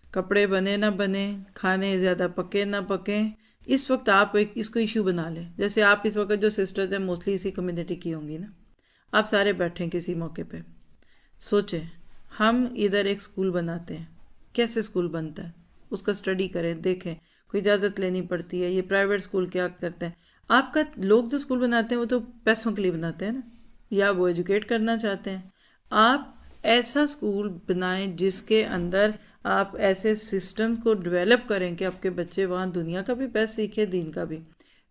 کپڑے بنے نہ بنے، کھانے زیادہ پکے نہ پکیں، اس وقت آپ اس کو ایشو بنا لیں. جیسے آپ اس وقت جو سسٹرز ہیں موسٹلی اسی کمیونٹی کی ہوں گی نا، آپ سارے بیٹھیں کسی موقع پہ سوچیں ہم ادھر ایک اسکول بناتے ہیں، کیسے اسکول بنتا ہے اس کا اسٹڈی کریں، دیکھیں. کوئی اجازت لینی پڑتی ہے، یہ پرائیویٹ اسکول کیا کرتے ہیں. آپ کا لوگ جو اسکول بناتے ہیں وہ تو پیسوں کے لیے بناتے ہیں نا، یا وہ ایجوکیٹ کرنا چاہتے ہیں. آپ ایسا اسکول بنائیں جس کے اندر آپ ایسے سسٹم کو ڈیولپ کریں کہ آپ کے بچے وہاں دنیا کا بھی بیسٹ سیکھیں، دین کا بھی.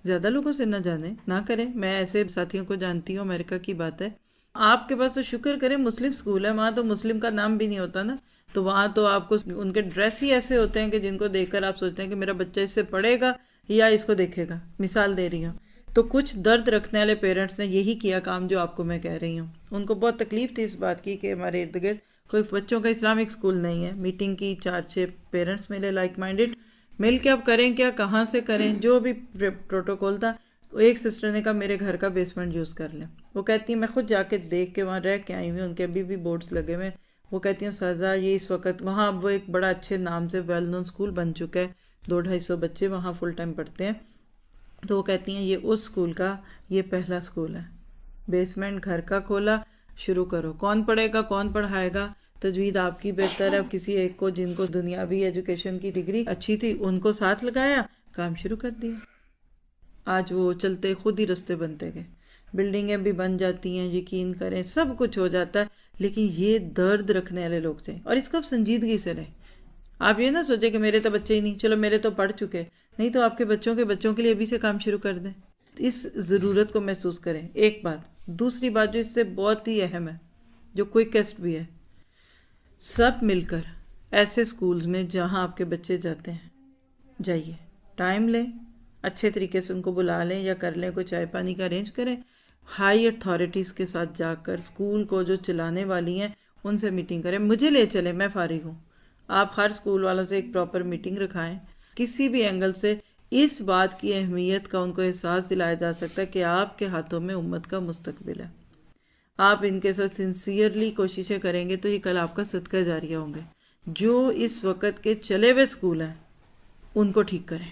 زیادہ لوگوں سے نہ جانیں، نہ کریں. میں ایسے ساتھیوں کو جانتی ہوں، امریکہ کی بات ہے. آپ کے پاس تو شکر کریں مسلم اسکول ہے، وہاں تو مسلم کا نام بھی نہیں ہوتا نا، تو وہاں تو آپ کو ان کے ڈریس ہی ایسے ہوتے ہیں کہ جن کو دیکھ کر آپ سوچتے ہیں کہ میرا بچہ اس سے پڑھے گا یا اس کو دیکھے گا. مثال دے رہی ہوں. تو کچھ درد رکھنے والے پیرنٹس نے یہی کیا کام جو آپ کو میں کہہ رہی ہوں. ان کو بہت تکلیف تھی اس بات کی کہ ہمارے ارد گرد کوئی بچوں کا اسلامک اسکول نہیں ہے. میٹنگ کی 4-6 پیرنٹس ملے لائک مائنڈیڈ، مل کے اب کریں کیا، کہاں سے کریں، جو بھی پروٹوکول تھا. ایک سسٹر نے کہا میرے گھر کا بیسمنٹ یوز کر لیں. وہ کہتی ہیں میں خود جا کے دیکھ کے وہاں رہ کے آئی ہوئی، ان کے ابھی بھی بورڈز لگے ہوئے. وہ کہتی ہیں سازا یہ اس وقت وہاں اب وہ ایک بڑا اچھے نام سے ویل نون اسکول بن چکا ہے، 200-250 بچے وہاں فل ٹائم پڑھتے ہیں. تو وہ کہتی ہیں یہ اس اسکول کا یہ پہلا اسکول ہے، بیسمنٹ گھر کا کھولا، شروع کرو. کون پڑھے گا، کون پڑھائے گا، تجوید آپ کی بہتر ہے. کسی ایک کو جن کو دنیاوی ایجوکیشن کی ڈگری اچھی تھی ان کو ساتھ لگایا، کام شروع کر دیا. آج وہ چلتے خود ہی رستے بنتے گئے، بلڈنگیں بھی بن جاتی ہیں، یقین کریں سب کچھ ہو جاتا ہے. لیکن یہ درد رکھنے والے لوگ تھے، اور اس کو آپ سنجیدگی سے لیں. آپ یہ نہ سوچیں کہ میرے تو بچے ہی نہیں، چلو میرے تو پڑھ چکے، نہیں تو آپ کے بچوں کے لیے ابھی سے کام شروع کر دیں. اس ضرورت کو محسوس کریں. ایک بات. دوسری بات جو اس سے بہت ہی اہم ہے، جو کوئکسٹ بھی ہے، سب مل کر ایسے سکولز میں جہاں آپ کے بچے جاتے ہیں جائیے، ٹائم لیں، اچھے طریقے سے ان کو بلا لیں یا کر لیں، کوئی چائے پانی کا ارینج کریں. ہائی اتھارٹیز کے ساتھ جا کر اسکول کو جو چلانے والی ہیں ان سے میٹنگ کریں. مجھے لے چلیں، میں فارغ ہوں. آپ ہر اسکول والوں سے ایک پراپر میٹنگ رکھائیں. کسی بھی اینگل سے اس بات کی اہمیت کا ان کو احساس دلایا جا سکتا ہے کہ آپ کے ہاتھوں میں امت کا مستقبل ہے. آپ ان کے ساتھ سنسیئرلی کوششیں کریں گے تو یہ کل آپ کا صدقہ جاریہ ہوں گے. جو اس وقت کے چلے ہوئے اسکول ہیں ان کو ٹھیک کریں.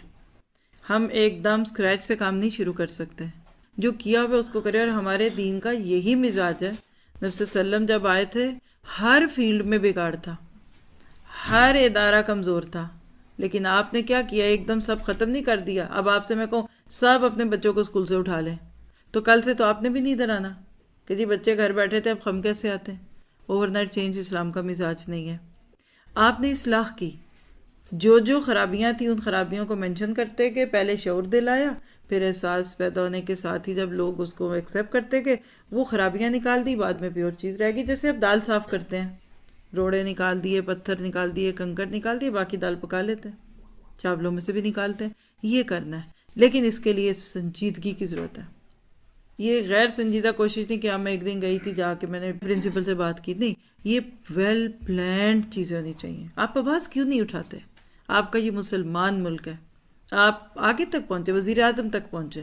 ہم ایک دم اسکریچ سے کام نہیں شروع کر سکتے. جو کیا ہوا اس کو کریں. اور ہمارے دین کا یہی مزاج ہے. نبی صلی اللہ علیہ وسلم جب آئے تھے ہر فیلڈ میں بگاڑ تھا، ہر ادارہ کمزور تھا، لیکن آپ نے کیا کیا، ایک دم سب ختم نہیں کر دیا. اب آپ سے میں کہوں سب اپنے بچوں کو اسکول سے اٹھا لیں تو کل سے تو آپ نے بھی نہیں ادھر آنا کہ جی بچے گھر بیٹھے تھے اب ہم کیسے آتے ہیں. اوور نائٹ چینج اسلام کا مزاج نہیں ہے. آپ نے اصلاح کی، جو خرابیاں تھیں ان خرابیوں کو مینشن کرتے کہ پہلے شعور دلایا، پھر احساس پیدا ہونے کے ساتھ ہی جب لوگ اس کو ایکسیپٹ کرتے کہ وہ خرابیاں نکال دی، بعد میں پیور چیز رہ گئی. جیسے اب دال صاف کرتے ہیں، روڑے نکال دیے، پتھر نکال دیے، کنکر نکال دیے، باقی دال پکا لیتے ہیں، چاولوں میں سے بھی نکالتے ہیں. یہ کرنا ہے، لیکن اس کے لیے سنجیدگی کی ضرورت ہے. یہ غیر سنجیدہ کوشش نہیں کہ میں ایک دن گئی تھی جا کے میں نے پرنسپل سے بات کی، نہیں. یہ ویل پلانڈ چیزیں ہونی چاہیے. آپ آواز کیوں نہیں اٹھاتے؟ آپ کا یہ مسلمان ملک ہے. آپ آگے تک پہنچے، وزیر اعظم تک پہنچے،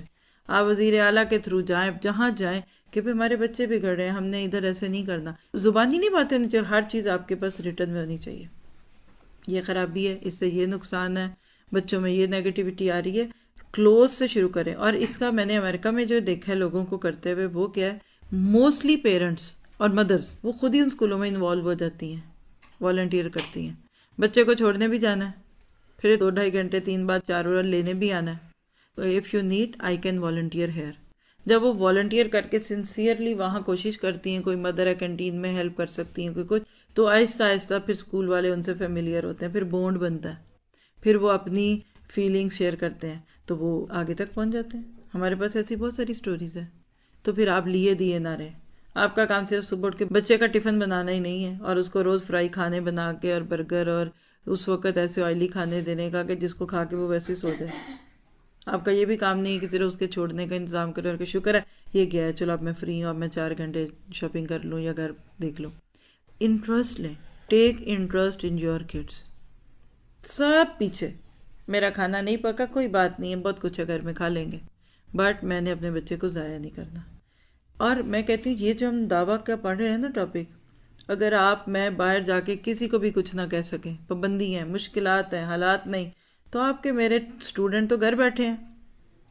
آپ وزیر اعلیٰ کے تھرو جائیں، جہاں جائیں کہ پھر ہمارے بچے بگڑ رہے ہیں، ہم نے ادھر ایسے نہیں کرنا. زبانی نہیں باتیں ہونی چاہیے، ہر چیز آپ کے پاس ریٹرن میں ہونی چاہیے. یہ خرابی ہے، اس سے یہ نقصان ہے، بچوں میں یہ نیگیٹیوٹی آ رہی ہے. کلوز سے شروع کریں. اور اس کا میں نے امریکہ میں جو دیکھا ہے لوگوں کو کرتے ہوئے، وہ کیا ہے، موسٹلی پیرنٹس اور مدرس وہ خود ہی ان اسکولوں میں انوالو ہو جاتی ہیں، والنٹیئر کرتی ہیں. بچے کو چھوڑنے بھی جانا ہے، پھر 2-2.5 گھنٹے 3 بار 4 بار لینے بھی آنا ہے. If you need I can volunteer here. جب وہ والنٹیئر کر کے سنسیئرلی وہاں کوشش کرتی ہیں، کوئی مدر ہے کینٹین میں ہیلپ کر سکتی ہیں، کوئی کچھ، تو آہستہ آہستہ پھر اسکول والے ان سے فیملیئر ہوتے ہیں، پھر بونڈ بنتا ہے، پھر وہ اپنی فیلنگ شیئر کرتے ہیں، تو وہ آگے تک پہنچ جاتے ہیں. ہمارے پاس ایسی بہت ساری سٹوریز ہیں. تو پھر آپ لیے دیے نہ رہے. آپ کا کام صرف صبح اٹھ کے بچے کا ٹفن بنانا ہی نہیں ہے اور اس کو روز فرائی کھانے بنا کے اور برگر اور اس وقت ایسے آئلی کھانے دینے کا کہ جس کو کھا کے وہ ویسے ہی سو جائے. آپ کا یہ بھی کام نہیں ہے کہ صرف اس کے چھوڑنے کا انتظام کریں اور کہ شکر ہے یہ گیا ہے، چلو اب میں فری ہوں، اب میں 4 گھنٹے شاپنگ کر لوں یا گھر دیکھ لوں. انٹرسٹ لیں. Take interest in your kids. سب پیچھے، میرا کھانا نہیں پکا کوئی بات نہیں ہے، بہت کچھ ہے گھر میں کھا لیں گے، بٹ میں نے اپنے بچے کو ضائع نہیں کرنا. اور میں کہتی ہوں یہ جو ہم دعویٰ کا پڑھ رہے ہیں نا ٹاپک، اگر آپ میں باہر جا کے کسی کو بھی کچھ نہ کہہ سکیں، پابندی ہیں، مشکلات ہیں، حالات نہیں، تو آپ کے میرے اسٹوڈنٹ تو گھر بیٹھے ہیں.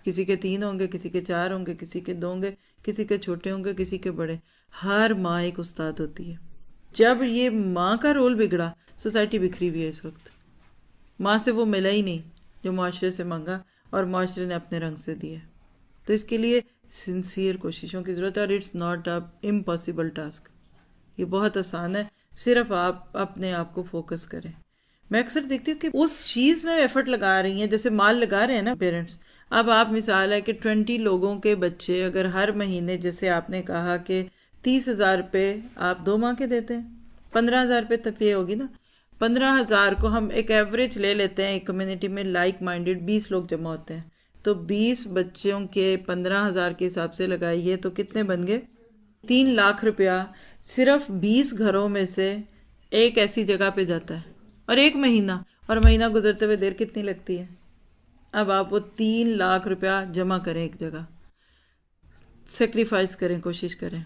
کسی کے 3 ہوں گے، کسی کے 4 ہوں گے، کسی کے 2 ہوں گے، کسی کے چھوٹے ہوں گے، کسی کے بڑے. ہر ماں ایک استاد ہوتی ہے. جب یہ ماں کا رول بگڑا، سوسائٹی بکھری ہوئی ہے اس وقت. ماں سے وہ ملا ہی نہیں جو معاشرے سے مانگا اور معاشرے نے اپنے رنگ سے دیا. تو اس کے لیے سنسیئر کوششوں کی ضرورت ہے، اور it's not a impossible task, یہ بہت آسان ہے، صرف آپ اپنے آپ کو فوکس کریں۔ میں اکثر دیکھتی ہوں کہ اس چیز میں ایفرٹ لگا رہی ہیں جیسے مال لگا رہے ہیں نا پیرنٹس۔ اب آپ مثال ہے کہ 20 لوگوں کے بچے اگر ہر مہینے جیسے آپ نے کہا کہ 30,000 روپے آپ 2 ماہ کے دیتے ہیں، 15,000 روپے تک یہ ہوگی نا، 15,000 کو ہم ایک ایوریج لے لیتے ہیں، ایک کمیونٹی میں لائک مائنڈیڈ 20 لوگ جمع ہوتے ہیں، تو 20 بچوں کے 15,000 کے حساب سے لگائیے تو کتنے بن گئے؟ 3 لاکھ روپیہ صرف 20 گھروں میں سے ایک ایسی جگہ پہ جاتا ہے، اور ایک مہینہ، اور مہینہ گزرتے ہوئے دیر کتنی لگتی ہے؟ اب آپ وہ 3 لاکھ روپیہ جمع کریں ایک جگہ، سیکریفائز کریں، کوشش کریں،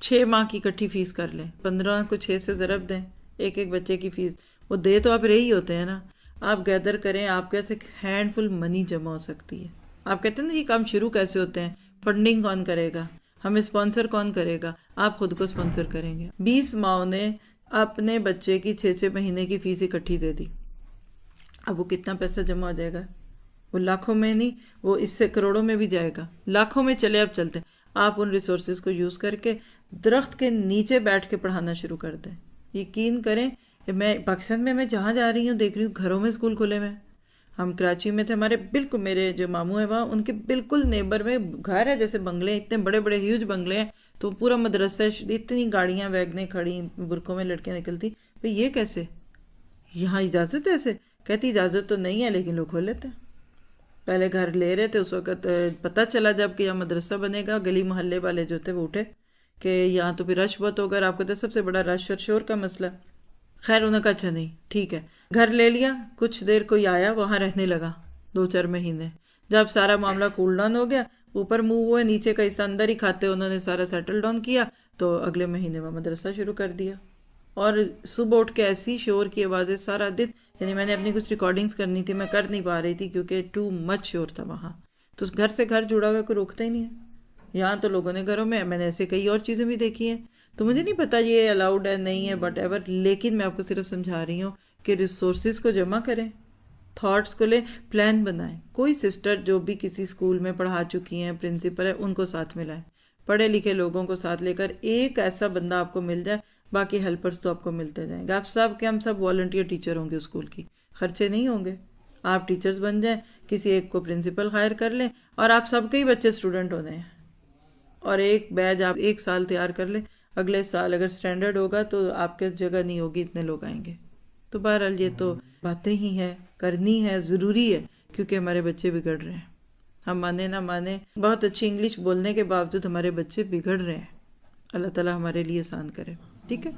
6 ماہ کی کٹھی فیس کر لیں، 15 کو 6 سے ضرب دیں، ایک ایک بچے کی فیس، وہ دے تو آپ رہے ہی ہوتے ہیں نا، آپ گیدر کریں، آپ کیسے ہینڈ فل منی جمع ہو سکتی ہے۔ آپ کہتے ہیں نا یہ کام شروع کیسے ہوتے ہیں، فنڈنگ کون کرے گا، ہمیں اسپانسر کون کرے گا؟ آپ خود کو اسپانسر کریں گے۔ 20 ماؤں نے اپنے بچے کی 6 مہینے کی فیس اکٹھی دے دی، اب وہ کتنا پیسہ جمع ہو جائے گا؟ وہ لاکھوں میں نہیں، وہ اس سے کروڑوں میں بھی جائے گا، لاکھوں میں چلے اب چلتے ہیں۔ آپ ان ریسورسز کو یوز کر کے درخت کے نیچے بیٹھ کے پڑھانا شروع کر دیں۔ یقین کریں کہ میں پاکستان میں جہاں جا رہی ہوں دیکھ رہی ہوں گھروں میں اسکول کھلے ہوئے ہیں۔ ہم کراچی میں تھے، ہمارے بالکل میرے جو ماموں ہیں وہاں، ان کے بالکل نیبر میں گھر ہے جیسے بنگلے، اتنے بڑے بڑے ہیوج بنگلے ہیں، تو پورا مدرسہ، اتنی گاڑیاں ویگنیں کھڑی، برقعوں میں لڑکیاں نکلتی، بھئی یہ کیسے؟ یہاں اجازت ہے ایسے؟ کہتی اجازت تو نہیں ہے لیکن لوگ کھول لیتے ہیں۔ پہلے گھر لے رہے تھے، اس وقت پتہ چلا جب کہ یہاں مدرسہ بنے گا، گلی محلے والے جو تھے وہ اٹھے کہ یہاں تو پھر رش بہت ہوگا، آپ کو سب سے بڑا رش اور شور کا مسئلہ۔ خیر انہوں نے کہا اچھا نہیں ٹھیک ہے، گھر لے لیا، کچھ دیر کوئی آیا وہاں رہنے لگا، 2-4 مہینے، جب سارا معاملہ کول ڈاؤن ہو گیا، اوپر منہ ہوئے، نیچے کا حصہ اندر ہی کھاتے، انہوں نے سارا سیٹل ڈاؤن کیا، تو اگلے مہینے وہ مدرسہ شروع کر دیا۔ اور صبح اٹھ کے ایسی شور کی آوازیں سارا دن، یعنی میں نے اپنی کچھ ریکارڈنگز کرنی تھی، میں کر نہیں پا رہی تھی کیونکہ ٹو مچ شور تھا وہاں، تو گھر سے گھر جڑا ہوا کوئی روکتا ہی نہیں ہے۔ یہاں تو لوگوں نے گھروں میں نے ایسے کئی اور چیزیں بھی دیکھی ہیں، تو مجھے نہیں پتا یہ الاؤڈ ہے نہیں ہے بٹ ایور، لیکن میں آپ کو صرف سمجھا رہی ہوں کہ ریسورسز کو جمع کریں، تھاٹس کو لیں، پلان بنائیں۔ کوئی سسٹر جو بھی کسی اسکول میں پڑھا چکی ہیں، پرنسپل ہے، ان کو ساتھ ملائیں، پڑھے لکھے لوگوں کو ساتھ لے کر ایک ایسا بندہ آپ کو مل جائے، باقی ہیلپرز تو آپ کو ملتے جائیں گے۔ آپ سب کے ہم سب والنٹیئر ٹیچر ہوں گے، اسکول کی خرچے نہیں ہوں گے، آپ ٹیچرز بن جائیں، کسی ایک کو پرنسپل ہائر کر لیں، اور آپ سب کے ہی بچے اسٹوڈنٹ ہونے ہیں، اور ایک بیچ آپ 1 سال تیار کر لیں، اگلے سال اگر سٹینڈرڈ ہوگا تو آپ کے جگہ نہیں ہوگی، اتنے لوگ آئیں گے۔ تو بہرحال یہ تو باتیں ہی ہیں، کرنی ہے، ضروری ہے، کیونکہ ہمارے بچے بگڑ رہے ہیں، ہم مانے نہ مانے، بہت اچھی انگلش بولنے کے باوجود ہمارے بچے بگڑ رہے ہیں۔ اللہ تعالیٰ ہمارے لیے آسان کرے، ٹھیک ہے۔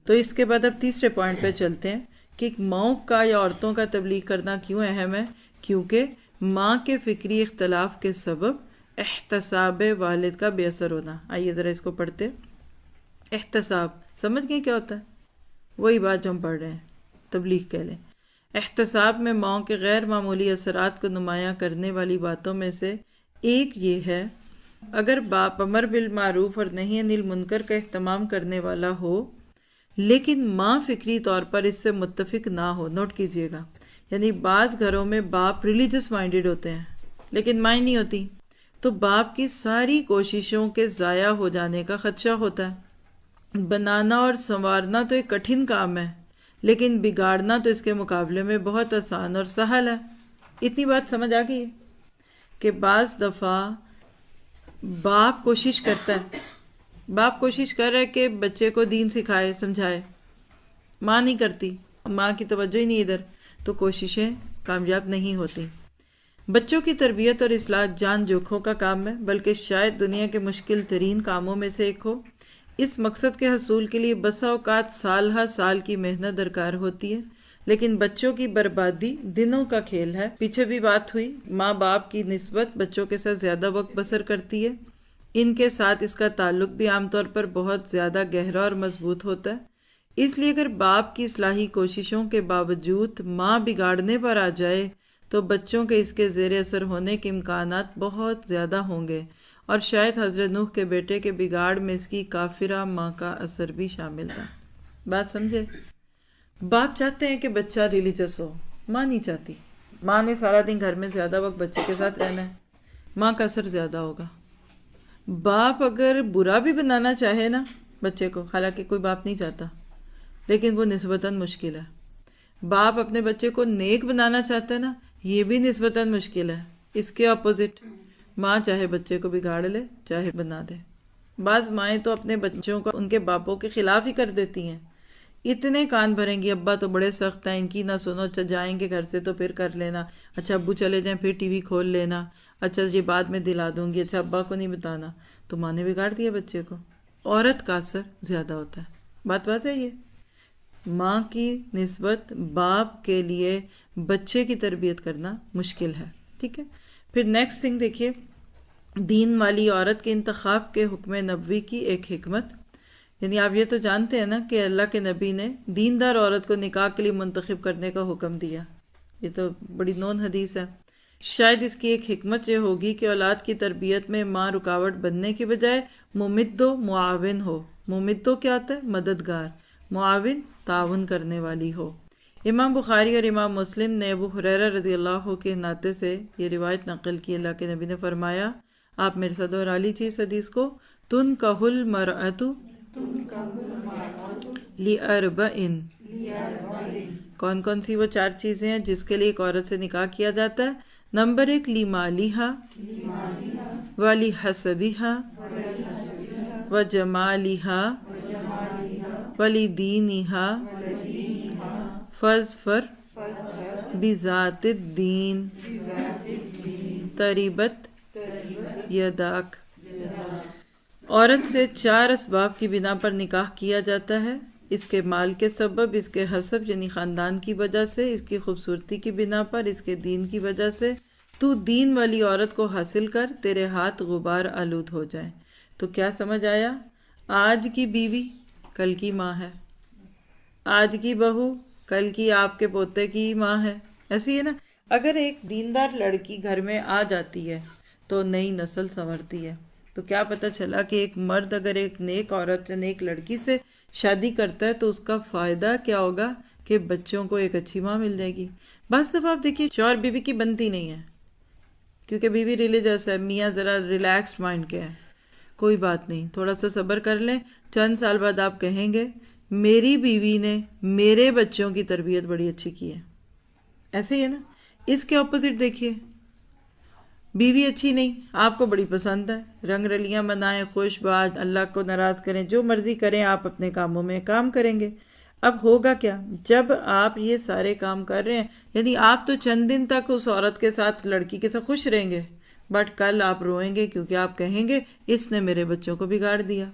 تو اس کے بعد اب تیسرے پوائنٹ پہ چلتے ہیں کہ ماؤں کا یا عورتوں کا تبلیغ کرنا کیوں اہم ہے؟ کیونکہ ماں کے فکری اختلاف کے سبب احتساب والد کا بے اثر ہونا۔ آئیے ذرا اس کو پڑھتے۔ احتساب سمجھ گئے کیا ہوتا ہے؟ وہی بات جو ہم پڑھ رہے ہیں، تبلیغ کہہ لیں۔ احتساب میں ماؤں کے غیر معمولی اثرات کو نمایاں کرنے والی باتوں میں سے ایک یہ ہے، اگر باپ امر بالمعروف اور نہی عن المنکر کا اہتمام کرنے والا ہو لیکن ماں فکری طور پر اس سے متفق نہ ہو۔ نوٹ کیجئے گا، یعنی بعض گھروں میں باپ ریلیجس مائنڈیڈ ہوتے ہیں لیکن مائیں نہیں ہوتی، تو باپ کی ساری کوششوں کے ضائع ہو جانے کا خدشہ ہوتا ہے۔ بنانا اور سنوارنا تو ایک کٹھن کام ہے، لیکن بگاڑنا تو اس کے مقابلے میں بہت آسان اور سہل ہے۔ اتنی بات سمجھ آ گئی کہ بعض دفعہ باپ کوشش کرتا ہے، باپ کوشش کر رہا ہے کہ بچے کو دین سکھائے، سمجھائے، ماں نہیں کرتی، ماں کی توجہ ہی نہیں ادھر، تو کوششیں کامیاب نہیں ہوتی۔ بچوں کی تربیت اور اصلاح جان جوکھوں کا کام ہے، بلکہ شاید دنیا کے مشکل ترین کاموں میں سے ایک ہو۔ اس مقصد کے حصول کے لیے بسا اوقات سال ہر سال کی محنت درکار ہوتی ہے، لیکن بچوں کی بربادی دنوں کا کھیل ہے۔ پیچھے بھی بات ہوئی، ماں باپ کی نسبت بچوں کے ساتھ زیادہ وقت بسر کرتی ہے، ان کے ساتھ اس کا تعلق بھی عام طور پر بہت زیادہ گہرا اور مضبوط ہوتا ہے۔ اس لیے اگر باپ کی اصلاحی کوششوں کے باوجود ماں بگاڑنے پر آ جائے تو بچوں کے اس کے زیر اثر ہونے کے امکانات بہت زیادہ ہوں گے، اور شاید حضرت نوح کے بیٹے کے بگاڑ میں اس کی کافرہ ماں کا اثر بھی شامل تھا۔ بات سمجھے؟ باپ چاہتے ہیں کہ بچہ ریلیجس ہو، ماں نہیں چاہتی۔ ماں نے سارا دن گھر میں زیادہ وقت بچے کے ساتھ رہنا ہے، ماں کا اثر زیادہ ہوگا. باپ اگر برا بھی بنانا چاہے نا بچے کو، حالانکہ کوئی باپ نہیں چاہتا، لیکن وہ نسبتاً مشکل ہے. باپ اپنے بچے کو نیک بنانا چاہتا ہے نا، یہ بھی نسبتاً مشکل ہے. اس کے اپوزٹ ماں چاہے بچے کو بگاڑ لے چاہے بنا دے. بعض مائیں تو اپنے بچوں کو ان کے باپوں کے خلاف ہی کر دیتی ہیں. اتنے کان بھریں گی، ابا تو بڑے سخت ہیں، ان کی نہ سنو، اچھا جائیں گے گھر سے تو پھر کر لینا، اچھا ابو چلے جائیں پھر ٹی وی کھول لینا، اچھا یہ بعد میں دلا دوں گی، اچھا ابا کو نہیں بتانا. تو ماں نے بگاڑ دیا بچے کو. عورت کا اثر زیادہ ہوتا ہے. بات واضح ہے یہ. ماں کی نسبت باپ کے لیے بچے کی تربیت کرنا مشکل ہے. ٹھیک ہے. پھر نیکسٹ تھنگ دیکھیے، دین والی عورت کے انتخاب کے حکم نبوی کی ایک حکمت. یعنی آپ یہ تو جانتے ہیں نا کہ اللہ کے نبی نے دیندار عورت کو نکاح کے لیے منتخب کرنے کا حکم دیا. یہ تو بڑی نون حدیث ہے. شاید اس کی ایک حکمت یہ ہوگی کہ اولاد کی تربیت میں ماں رکاوٹ بننے کی بجائے ممدو معاون ہو. ممدو کیا ہوتا ہے؟ مددگار. معاون تعاون کرنے والی ہو. امام بخاری اور امام مسلم نے ابو ہریرہ رضی اللہ عنہ کے ناطے سے یہ روایت نقل کی. اللہ کے نبی نے فرمایا، آپ میرے ساتھ دہرا لیجیے اس حدیث کو، تنکح المرأۃ لأربع. کون کون سی وہ 4 چیزیں ہیں جس کے لیے ایک عورت سے نکاح کیا جاتا ہے؟ نمبر 1 لمالہا ولحسبہا وجمالہا ولدینہا فاظفر بذات الدین تربت یداک. عورت سے 4 اسباب کی بنا پر نکاح کیا جاتا ہے. اس کے مال کے سبب، اس کے حسب یعنی خاندان کی وجہ سے، اس کی خوبصورتی کی بنا پر، اس کے دین کی وجہ سے. تو دین والی عورت کو حاصل کر، تیرے ہاتھ غبار آلود ہو جائیں. تو کیا سمجھ آیا؟ آج کی بیوی کل کی ماں ہے، آج کی بہو کل کی آپ کے پوتے کی ماں ہے. ایسے ہی ہے نا. اگر ایک دیندار لڑکی گھر میں آ جاتی ہے تو نئی نسل سنورتی ہے. تو کیا پتہ چلا کہ ایک مرد اگر ایک نیک عورت یا نیک لڑکی سے شادی کرتا ہے تو اس کا فائدہ کیا ہوگا کہ بچوں کو ایک اچھی ماں مل جائے گی. بعض دفعہ آپ دیکھیے شوہر بیوی کی بنتی نہیں ہے کیونکہ بیوی ریلیجس ہے، میاں ذرا ریلیکسڈ مائنڈ کے ہے. کوئی بات نہیں، تھوڑا سا صبر کر لیں، چند سال بعد آپ کہیں گے میری بیوی نے میرے بچوں کی تربیت بڑی اچھی کی ہے. ایسے ہی ہے نا. اس کے اپوزٹ دیکھیے، بیوی اچھی نہیں، آپ کو بڑی پسند ہے، رنگ رلیاں منائیں، خوش باز، اللہ کو ناراض کریں، جو مرضی کریں، آپ اپنے کاموں میں کام کریں گے. اب ہوگا کیا جب آپ یہ سارے کام کر رہے ہیں؟ یعنی آپ تو چند دن تک اس عورت کے ساتھ، لڑکی کے ساتھ خوش رہیں گے، بٹ کل آپ روئیں گے کیونکہ آپ کہیں گے اس نے میرے بچوں کو بگاڑ دیا.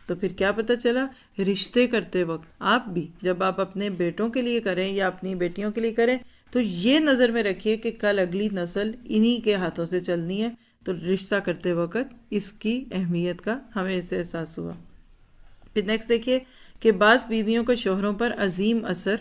تو پھر کیا پتہ چلا؟ رشتے کرتے وقت آپ بھی جب آپ اپنے بیٹوں کے لیے کریں یا اپنی بیٹیوں کے لیے کریں تو یہ نظر میں رکھیے کہ کل اگلی نسل انہی کے ہاتھوں سے چلنی ہے. تو رشتہ کرتے وقت اس کی اہمیت کا ہمیں اسے احساس ہوا. پھر نیکسٹ دیکھیے کہ بعض بیویوں کو شوہروں پر عظیم اثر.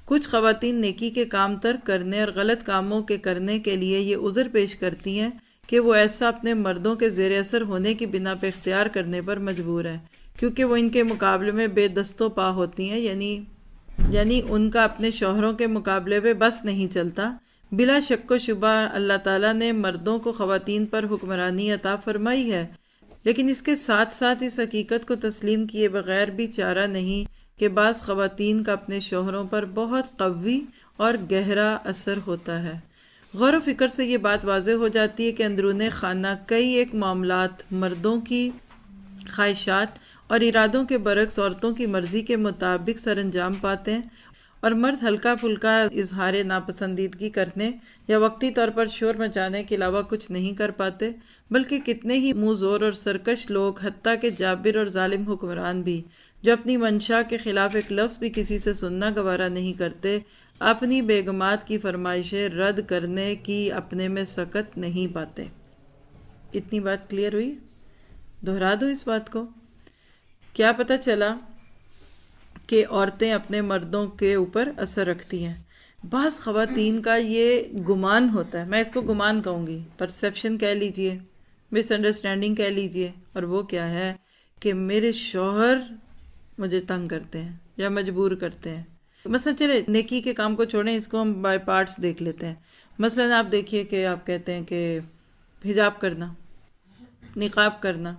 کچھ خواتین نیکی کے کام ترک کرنے اور غلط کاموں کے کرنے کے لیے یہ عذر پیش کرتی ہیں کہ وہ ایسا اپنے مردوں کے زیر اثر ہونے کی بنا پہ اختیار کرنے پر مجبور ہیں کیونکہ وہ ان کے مقابلے میں بے دست و پا ہوتی ہیں. یعنی ان کا اپنے شوہروں کے مقابلے پہ بس نہیں چلتا. بلا شک و شبہ اللہ تعالیٰ نے مردوں کو خواتین پر حکمرانی عطا فرمائی ہے، لیکن اس کے ساتھ ساتھ اس حقیقت کو تسلیم کیے بغیر بھی چارہ نہیں کہ بعض خواتین کا اپنے شوہروں پر بہت قوی اور گہرا اثر ہوتا ہے. غور و فکر سے یہ بات واضح ہو جاتی ہے کہ اندرون خانہ کئی ایک معاملات مردوں کی خواہشات اور ارادوں کے برعکس عورتوں کی مرضی کے مطابق سر انجام پاتے ہیں، اور مرد ہلکا پھلکا اظہار ناپسندیدگی کرنے یا وقتی طور پر شور مچانے کے علاوہ کچھ نہیں کر پاتے، بلکہ کتنے ہی منہ زور اور سرکش لوگ، حتیٰ کہ جابر اور ظالم حکمران بھی، جو اپنی منشا کے خلاف ایک لفظ بھی کسی سے سننا گوارا نہیں کرتے، اپنی بیگمات کی فرمائشیں رد کرنے کی اپنے میں سکت نہیں پاتے. اتنی بات کلیئر ہوئی؟ دہرا دو اس بات کو. کیا پتہ چلا کہ عورتیں اپنے مردوں کے اوپر اثر رکھتی ہیں. بعض خواتین کا یہ گمان ہوتا ہے، میں اس کو گمان کہوں گی، پرسیپشن کہہ لیجئے، مس انڈرسٹینڈنگ کہہ لیجئے، اور وہ کیا ہے کہ میرے شوہر مجھے تنگ کرتے ہیں یا مجبور کرتے ہیں. مثلا چلے نیکی کے کام کو چھوڑیں، اس کو ہم بائی پارٹس دیکھ لیتے ہیں. مثلا آپ دیکھیے کہ آپ کہتے ہیں کہ حجاب کرنا، نقاب کرنا،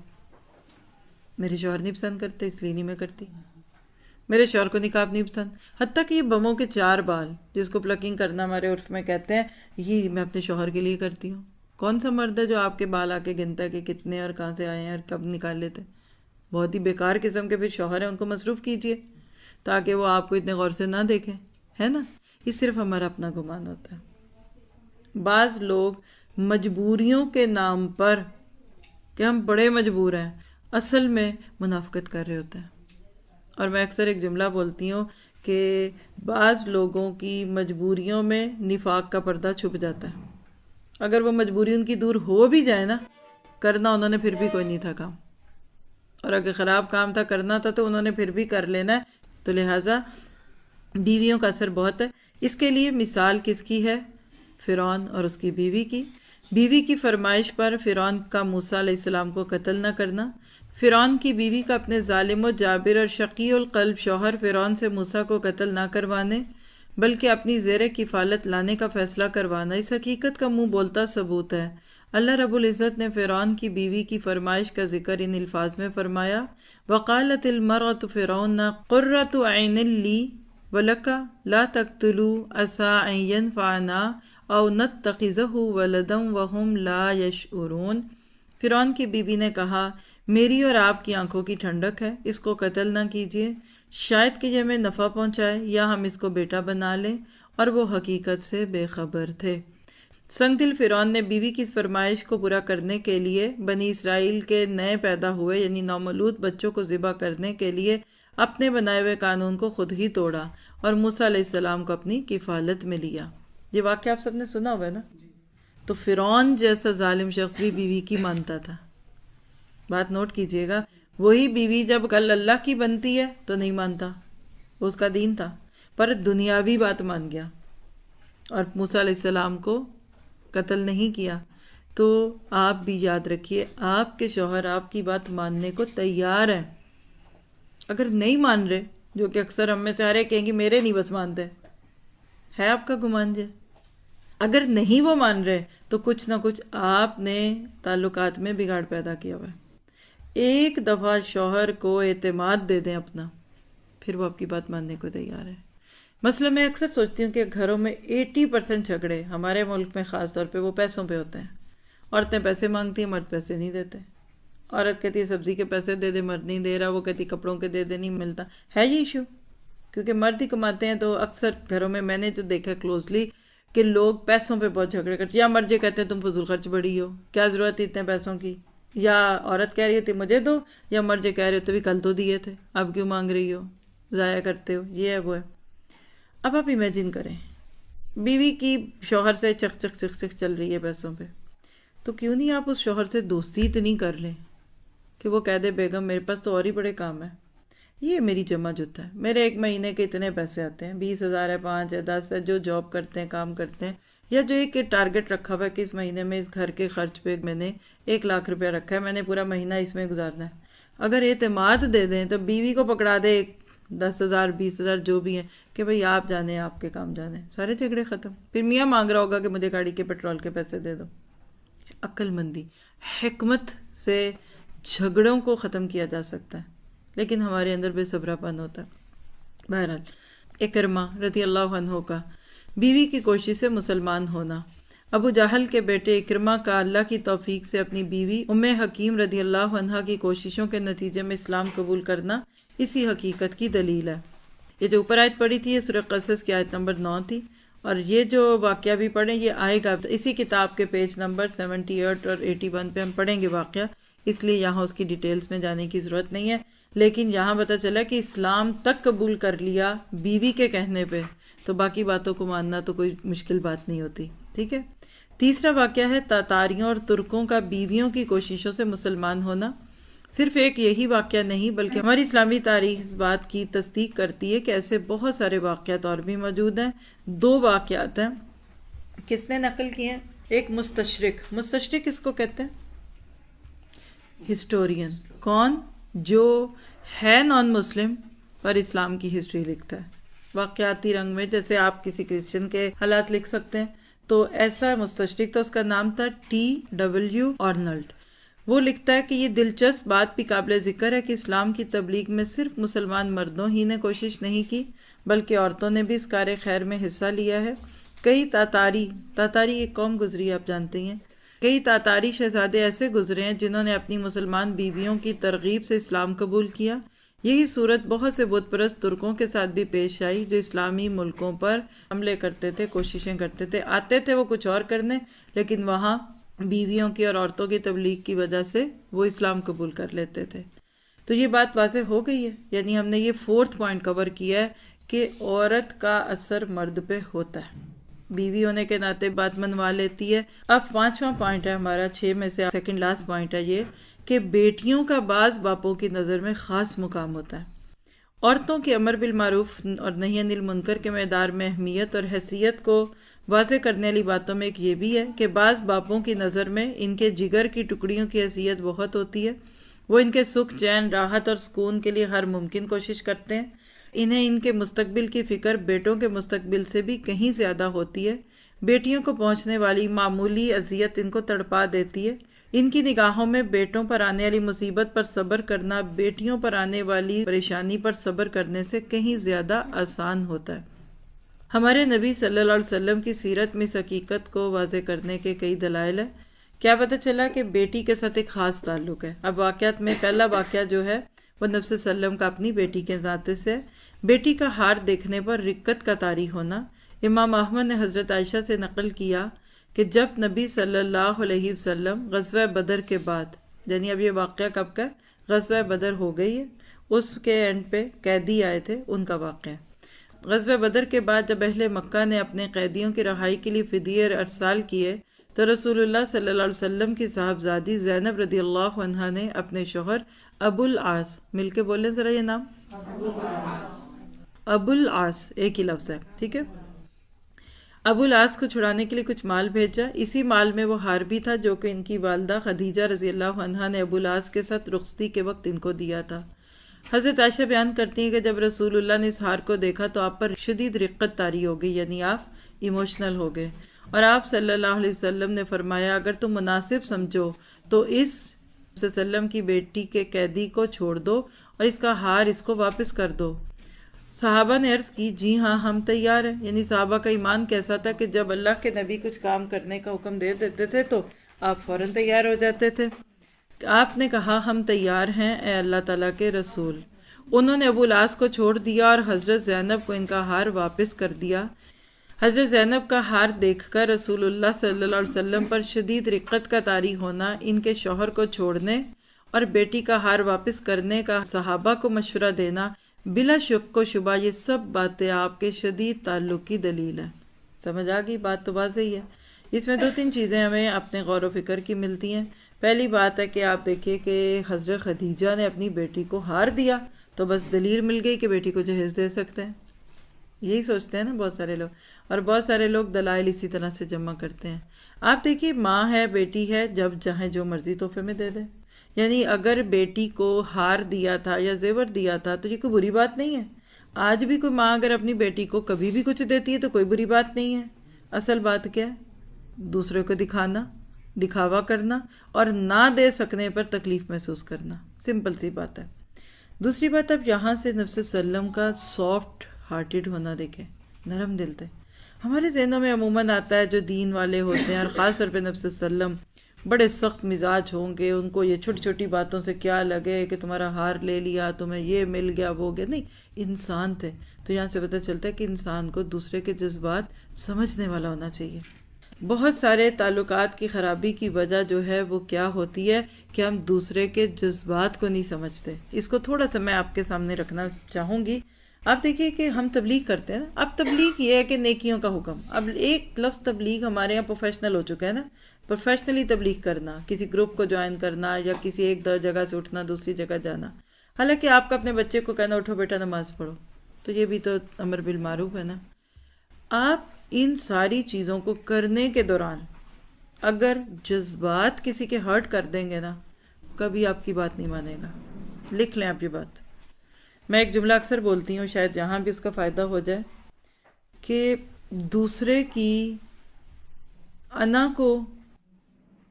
میرے شوہر نہیں پسند کرتے اس لیے نہیں میں کرتی، میرے شوہر کو نقاب نہیں پسند، حتیٰ کہ یہ بموں کے 4 بال جس کو پلکنگ کرنا ہمارے عرف میں کہتے ہیں، یہ میں اپنے شوہر کے لیے کرتی ہوں۔ کون سا مرد ہے جو آپ کے بال آ کے گنتا ہے کہ کتنے اور کہاں سے آئے ہیں اور کب نکال لیتے؟ بہت ہی بیکار قسم کے پھر شوہر ہیں، ان کو مصروف کیجئے تاکہ وہ آپ کو اتنے غور سے نہ دیکھیں، ہے نا؟ یہ صرف ہمارا اپنا گمان ہوتا ہے۔ بعض لوگ مجبوریوں کے نام پر کہ ہم بڑے مجبور ہیں، اصل میں منافقت کر رہے ہوتے ہیں۔ اور میں اکثر ایک جملہ بولتی ہوں کہ بعض لوگوں کی مجبوریوں میں نفاق کا پردہ چھپ جاتا ہے۔ اگر وہ مجبوری ان کی دور ہو بھی جائے نا، کرنا انہوں نے پھر بھی کوئی نہیں تھا کام، اور اگر خراب کام تھا کرنا تھا تو انہوں نے پھر بھی کر لینا ہے۔ تو لہٰذا بیویوں کا اثر بہت ہے۔ اس کے لیے مثال کس کی ہے؟ فرعون اور اس کی بیوی کی فرمائش پر فرعون کا موسیٰ علیہ السلام کو قتل نہ کرنا، فرعون کی بیوی کا اپنے ظالم و جابر اور شقی القلب شوہر فرعون سے موسیٰ کو قتل نہ کروانے بلکہ اپنی زیر کفالت لانے کا فیصلہ کروانا اس حقیقت کا منہ بولتا ثبوت ہے۔ اللہ رب العزت نے فرعون کی بیوی کی فرمائش کا ذکر ان الفاظ میں فرمایا، وقالت المرأة فرعون قرۃ عین لی ولک لا تقتلوا عسى ان ينفعنا او نتخذہ ولدا وهم لا يشعرون۔ فرعون کی بیوی نے کہا، میری اور آپ کی آنکھوں کی ٹھنڈک ہے، اس کو قتل نہ کیجیے، شاید کہ یہ ہمیں نفع پہنچائے یا ہم اس کو بیٹا بنا لیں، اور وہ حقیقت سے بے خبر تھے۔ سنگ دل فرعون نے بیوی کی اس فرمائش کو پورا کرنے کے لیے بنی اسرائیل کے نئے پیدا ہوئے یعنی نومولود بچوں کو ذبح کرنے کے لیے اپنے بنائے ہوئے قانون کو خود ہی توڑا اور موسیٰ علیہ السلام کو اپنی کفالت میں لیا۔ یہ واقعہ آپ سب نے سنا ہوا ہے نا؟ تو فرعون جیسا ظالم شخص بھی بیوی کی مانتا تھا۔ بات نوٹ کیجئے گا، وہی بیوی جب کل اللہ کی بنتی ہے تو نہیں مانتا، اس کا دین تھا، پر دنیاوی بات مان گیا اور موسیٰ علیہ السلام کو قتل نہیں کیا۔ تو آپ بھی یاد رکھیے، آپ کے شوہر آپ کی بات ماننے کو تیار ہیں۔ اگر نہیں مان رہے، جو کہ اکثر ہم میں سے ہر ایک کہیں گے میرے نہیں بس مانتے، ہے آپ کا گمان جے، اگر نہیں وہ مان رہے تو کچھ نہ کچھ آپ نے تعلقات میں بگاڑ پیدا کیا ہوا ہے۔ ایک دفعہ شوہر کو اعتماد دے دیں اپنا، پھر وہ آپ کی بات ماننے کو تیار ہے۔ مثلا میں اکثر سوچتی ہوں کہ گھروں میں 80% جھگڑے ہمارے ملک میں خاص طور پہ وہ پیسوں پہ ہوتے ہیں۔ عورتیں پیسے مانگتی ہیں، مرد پیسے نہیں دیتے۔ عورت کہتی ہے سبزی کے پیسے دے دے، مرد نہیں دے رہا، وہ کہتی کپڑوں کے دے دے، نہیں ملتا ہے یہ ایشو، کیونکہ مرد ہی کماتے ہیں۔ تو اکثر گھروں میں میں نے جو دیکھا کلوزلی کہ لوگ پیسوں پہ بہت جھگڑے کرتے، یا مرد یہ کہتے ہیں تم فضول خرچ بڑی ہو، کیا ضرورت ہے اتنے پیسوں کی، یا عورت کہہ رہی ہوتی مجھے دو، یا مرد یہ کہہ رہے ہوتے بھی کل تو دیے تھے، اب کیوں مانگ رہی ہو، ضائع کرتے ہو، یہ ہے وہ ہے۔ اب آپ امیجن کریں بیوی کی شوہر سے چک چک چک چک چل رہی ہے پیسوں پہ، تو کیوں نہیں آپ اس شوہر سے دوستی اتنی کر لیں کہ وہ کہہ دے بیگم میرے پاس تو اور ہی بڑے کام ہیں، یہ میری جمع جتا ہے، میرے ایک مہینے کے اتنے پیسے آتے ہیں، 20,000 ہے، 5 ہے، 10 ہے، جو جاب کرتے ہیں کام کرتے ہیں، یا جو ایک ٹارگٹ رکھا ہوا ہے کہ اس مہینے میں اس گھر کے خرچ پہ میں نے 1 لاکھ روپیہ رکھا ہے، میں نے پورا مہینہ اس میں گزارنا ہے۔ اگر اعتماد دے دیں تو بیوی کو پکڑا دے 10,000 20,000 جو بھی ہیں کہ بھئی آپ جانے، آپ کے کام جانے، سارے جھگڑے ختم۔ پھر میاں مانگ رہا ہوگا کہ مجھے گاڑی کے پیٹرول کے پیسے دے دو۔ عقل مندی، حکمت سے جھگڑوں کو ختم کیا جا سکتا ہے، لیکن ہمارے اندر بے صبرا پن ہوتا ہے۔ بہرحال اکرمہ رضی اللہ عنہ کا بیوی کی کوشش سے مسلمان ہونا۔ ابو جہل کے بیٹے اکرمہ کا اللہ کی توفیق سے اپنی بیوی ام حکیم رضی اللہ عنہ کی کوششوں کے نتیجے میں اسلام قبول کرنا اسی حقیقت کی دلیل ہے۔ یہ جو اوپر آیت پڑھی تھی یہ سورہ قصص کی آیت نمبر 9 تھی، اور یہ جو واقعہ بھی پڑھیں یہ آئے گا اسی کتاب کے پیج نمبر 78 اور 81 پہ ہم پڑھیں گے واقعہ، اس لیے یہاں اس کی ڈیٹیلز میں جانے کی ضرورت نہیں ہے۔ لیکن یہاں پتہ چلا کہ اسلام تک قبول کر لیا بیوی کے کہنے پہ، تو باقی باتوں کو ماننا تو کوئی مشکل بات نہیں ہوتی، ٹھیک ہے۔ تیسرا واقعہ ہے تاتاریوں اور ترکوں کا بیویوں کی کوششوں سے مسلمان ہونا۔ صرف ایک یہی واقعہ نہیں بلکہ ہماری اسلامی تاریخ اس بات کی تصدیق کرتی ہے کہ ایسے بہت سارے واقعات اور بھی موجود ہیں۔ 2 واقعات ہیں، کس نے نقل کیے ہیں؟ ایک مستشرق کس کو کہتے ہیں؟ ہسٹورین۔ کون؟ جو ہے نان مسلم پر اسلام کی ہسٹری لکھتا ہے واقعاتی رنگ میں، جیسے آپ کسی کرسچن کے حالات لکھ سکتے ہیں تو ایسا مستشرق تھا، اس کا نام تھا T.W. آرنلڈ۔ وہ لکھتا ہے کہ یہ دلچسپ بات بھی قابل ذکر ہے کہ اسلام کی تبلیغ میں صرف مسلمان مردوں ہی نے کوشش نہیں کی بلکہ عورتوں نے بھی اس کار خیر میں حصہ لیا ہے۔ کئی تاتاری ایک قوم گزری، آپ جانتے ہیں، کئی تاتاری شہزادے ایسے گزرے ہیں جنہوں نے اپنی مسلمان بیویوں کی ترغیب سے اسلام قبول کیا۔ یہی صورت بہت سے بت پرست ترکوں کے ساتھ بھی پیش آئی جو اسلامی ملکوں پر حملے کرتے تھے، کوششیں کرتے تھے، آتے تھے وہ کچھ اور کرنے، لیکن وہاں بیویوں کی اور عورتوں کی تبلیغ کی وجہ سے وہ اسلام قبول کر لیتے تھے۔ تو یہ بات واضح ہو گئی ہے، یعنی ہم نے یہ 4تھ پوائنٹ کور کیا ہے کہ عورت کا اثر مرد پہ ہوتا ہے، بیوی ہونے کے ناطے بات منوا لیتی ہے۔ اب 5واں پوائنٹ ہے ہمارا 6 میں سے سیکنڈ لاسٹ پوائنٹ ہے یہ کہ بیٹیوں کا بعض باپوں کی نظر میں خاص مقام ہوتا ہے۔ عورتوں کی امر بالمعروف اور نہی عن المنکر کے میدان میں اہمیت اور حیثیت کو واضح کرنے والی باتوں میں ایک یہ بھی ہے کہ بعض باپوں کی نظر میں ان کے جگر کی ٹکڑیوں کی حیثیت بہت ہوتی ہے، وہ ان کے سکھ، چین، راحت اور سکون کے لیے ہر ممکن کوشش کرتے ہیں۔ انہیں ان کے مستقبل کی فکر بیٹوں کے مستقبل سے بھی کہیں زیادہ ہوتی ہے۔ بیٹیوں کو پہنچنے والی معمولی اذیت ان کو تڑپا دیتی ہے۔ ان کی نگاہوں میں بیٹوں پر آنے والی مصیبت پر صبر کرنا بیٹیوں پر آنے والی پریشانی پر صبر کرنے سے کہیں زیادہ آسان ہوتا ہے۔ ہمارے نبی صلی اللہ علیہ وسلم کی سیرت میں اس حقیقت کو واضح کرنے کے کئی دلائل ہیں۔ کیا پتہ چلا کہ بیٹی کے ساتھ ایک خاص تعلق ہے۔ اب واقعات میں پہلا واقعہ جو ہے وہ نبی صلی اللہ علیہ وسلم کا اپنی بیٹی کے ناطے سے، بیٹی کا ہار دیکھنے پر رقت کا طاری ہونا۔ امام احمد نے حضرت عائشہ سے نقل کیا کہ جب نبی صلی اللہ علیہ وسلم غزوہ بدر کے بعد، یعنی اب یہ واقعہ کب کا ہے؟ غزوہ بدر ہو گئی ہے، اس کے اینڈ پہ قیدی آئے تھے، ان کا واقعہ۔ غزوہ بدر کے بعد جب اہل مکہ نے اپنے قیدیوں کی رہائی کے لیے فدیے ارسال کیے تو رسول اللہ صلی اللہ علیہ وسلم کی صاحبزادی زینب رضی اللہ عنہا نے اپنے شوہر ابو العاص، مل کے بولیں ذرا یہ نام، ابو العاص ایک ہی لفظ ہے، ٹھیک ہے، ابو العاص کو چھڑانے کے لیے کچھ مال بھیجا۔ اسی مال میں وہ ہار بھی تھا جو کہ ان کی والدہ خدیجہ رضی اللہ عنہا نے ابو العاص کے ساتھ رخصتی کے وقت ان کو دیا تھا۔ حضرت عائشہ بیان کرتی ہیں کہ جب رسول اللہ نے اس ہار کو دیکھا تو آپ پر شدید رقت طاری ہو گئی، یعنی آپ ایموشنل ہو گئے، اور آپ صلی اللہ علیہ وسلم نے فرمایا اگر تم مناسب سمجھو تو اس صلی اللہ علیہ وسلم کی بیٹی کے قیدی کو چھوڑ دو اور اس کا ہار اس کو واپس کر دو۔ صحابہ نے عرض کی جی ہاں ہم تیار ہیں، یعنی صحابہ کا ایمان کیسا تھا کہ جب اللہ کے نبی کچھ کام کرنے کا حکم دے دیتے تھے تو آپ فوراً تیار ہو جاتے تھے۔ آپ نے کہا ہم تیار ہیں اے اللہ تعالیٰ کے رسول۔ انہوں نے ابو العاص کو چھوڑ دیا اور حضرت زینب کو ان کا ہار واپس کر دیا۔ حضرت زینب کا ہار دیکھ کر رسول اللہ صلی اللہ علیہ وسلم پر شدید رقت کا طاری ہونا، ان کے شوہر کو چھوڑنے اور بیٹی کا ہار واپس کرنے کا صحابہ کو مشورہ دینا، بلا شک و شبہ یہ سب باتیں آپ کے شدید تعلق کی دلیل ہیں۔ سمجھ آ گئی بات؟ تو واضح ہی ہے۔ اس میں 2-3 چیزیں ہمیں اپنے غور و فکر کی ملتی ہیں۔ پہلی بات ہے کہ آپ دیکھیے کہ حضرت خدیجہ نے اپنی بیٹی کو ہار دیا تو بس دلیل مل گئی کہ بیٹی کو جہیز دے سکتے ہیں۔ یہی سوچتے ہیں نا بہت سارے لوگ، اور بہت سارے لوگ دلائل اسی طرح سے جمع کرتے ہیں۔ آپ دیکھیے ماں ہے، بیٹی ہے، جب چاہے جو مرضی تحفے میں دے دے، یعنی اگر بیٹی کو ہار دیا تھا یا زیور دیا تھا تو یہ کوئی بری بات نہیں ہے۔ آج بھی کوئی ماں اگر اپنی بیٹی کو کبھی بھی کچھ دیتی ہے تو کوئی بری بات نہیں ہے۔ اصل بات کیا ہے؟ دوسرے کو دکھانا، دکھاوا کرنا اور نہ دے سکنے پر تکلیف محسوس کرنا، سمپل سی بات ہے۔ دوسری بات اب یہاں سے نبی صلی اللہ علیہ وسلم کا سافٹ ہارٹڈ ہونا دیکھیں، نرم دل تھے۔ ہمارے ذہنوں میں عموماً آتا ہے جو دین والے ہوتے ہیں اور خاص طور پہ نبی صلی اللہ علیہ وسلم بڑے سخت مزاج ہوں گے، ان کو یہ چھوٹی چھوٹی باتوں سے کیا لگے کہ تمہارا ہار لے لیا، تمہیں یہ مل گیا وہ گیا، نہیں، انسان تھے۔ تو یہاں سے پتہ چلتا ہے کہ انسان کو دوسرے کے جذبات سمجھنے والا ہونا چاہیے۔ بہت سارے تعلقات کی خرابی کی وجہ جو ہے وہ کیا ہوتی ہے کہ ہم دوسرے کے جذبات کو نہیں سمجھتے۔ اس کو تھوڑا سا میں آپ کے سامنے رکھنا چاہوں گی۔ آپ دیکھیے کہ ہم تبلیغ کرتے ہیں نا، اب تبلیغ یہ ہے کہ نیکیوں کا حکم، اب ایک لفظ تبلیغ ہمارے یہاں پروفیشنل ہو چکا ہے نا، پروفیشنلی تبلیغ کرنا، کسی گروپ کو جوائن کرنا یا کسی ایک جگہ سے اٹھنا دوسری جگہ جانا۔ حالانکہ آپ کا اپنے بچے کو کہنا اٹھو بیٹا نماز پڑھو، تو یہ بھی تو امر بالمعروف ہے نا۔ آپ ان ساری چیزوں کو کرنے کے دوران اگر جذبات کسی کے ہرٹ کر دیں گے نا، کبھی آپ کی بات نہیں مانے گا۔ لکھ لیں آپ یہ بات۔ میں ایک جملہ اکثر بولتی ہوں، شاید جہاں بھی اس کا فائدہ ہو جائے، کہ دوسرے کی انا کو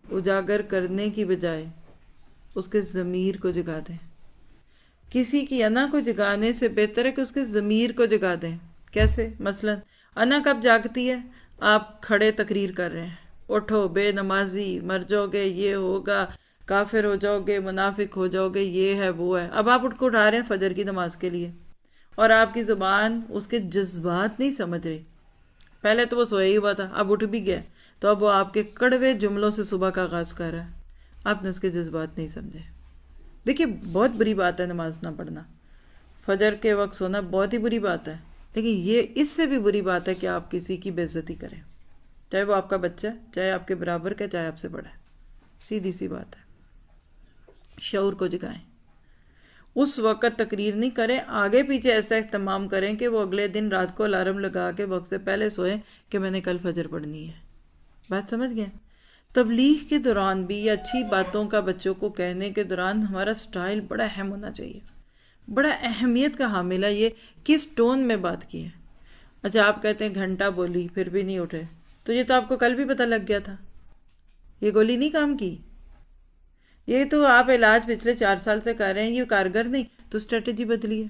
اجاگر کرنے کی بجائے اس کے ضمیر کو جگا دیں. کسی کی انا کو جگانے سے بہتر ہے کہ اس کے ضمیر کو جگا دیں. کیسے؟ مثلا انا کب جاگتی ہے؟ آپ کھڑے تقریر کر رہے ہیں، اٹھو بے نمازی، مر جاؤ گے، یہ ہوگا، کافر ہو جاؤ گے، منافق ہو جاؤ گے، یہ ہے وہ ہے. اب آپ اٹھ کو اٹھا رہے ہیں فجر کی نماز کے لیے، اور آپ کی زبان اس کے جذبات نہیں سمجھ رہی. پہلے تو وہ سویا ہی ہوا تھا، اب اٹھ بھی گیا، تو اب وہ آپ کے کڑوے جملوں سے صبح کا آغاز کر رہا ہے. آپ نے اس کے جذبات نہیں سمجھے. دیکھیے بہت بری بات ہے نماز نہ پڑھنا، فجر کے وقت سونا بہت ہی بری بات ہے، لیکن یہ اس سے بھی بری بات ہے کہ آپ کسی کی بے عزتی کریں، چاہے وہ آپ کا بچہ ہے، چاہے آپ کے برابر کا، چاہے آپ سے بڑا ہے. سیدھی سی بات ہے. شعور کو جگائیں. اس وقت تقریر نہیں کریں، آگے پیچھے ایسا اہتمام کریں کہ وہ اگلے دن رات کو الارم لگا کے وقت سے پہلے سوئیں کہ میں نے کل فجر پڑھنی ہے. بات سمجھ گئے؟ تبلیغ کے دوران بھی یا اچھی باتوں کا بچوں کو کہنے کے دوران ہمارا سٹائل بڑا اہم ہونا چاہیے. بڑا اہمیت کا حامل ہے یہ کس ٹون میں بات کی ہے. اچھا آپ کہتے ہیں گھنٹہ بولی پھر بھی نہیں اٹھے، تو یہ تو آپ کو کل بھی پتہ لگ گیا تھا، یہ گولی نہیں کام کی. یہ تو آپ علاج پچھلے 4 سال سے کر رہے ہیں، یہ کارگر نہیں، تو اسٹریٹجی بدلی ہے.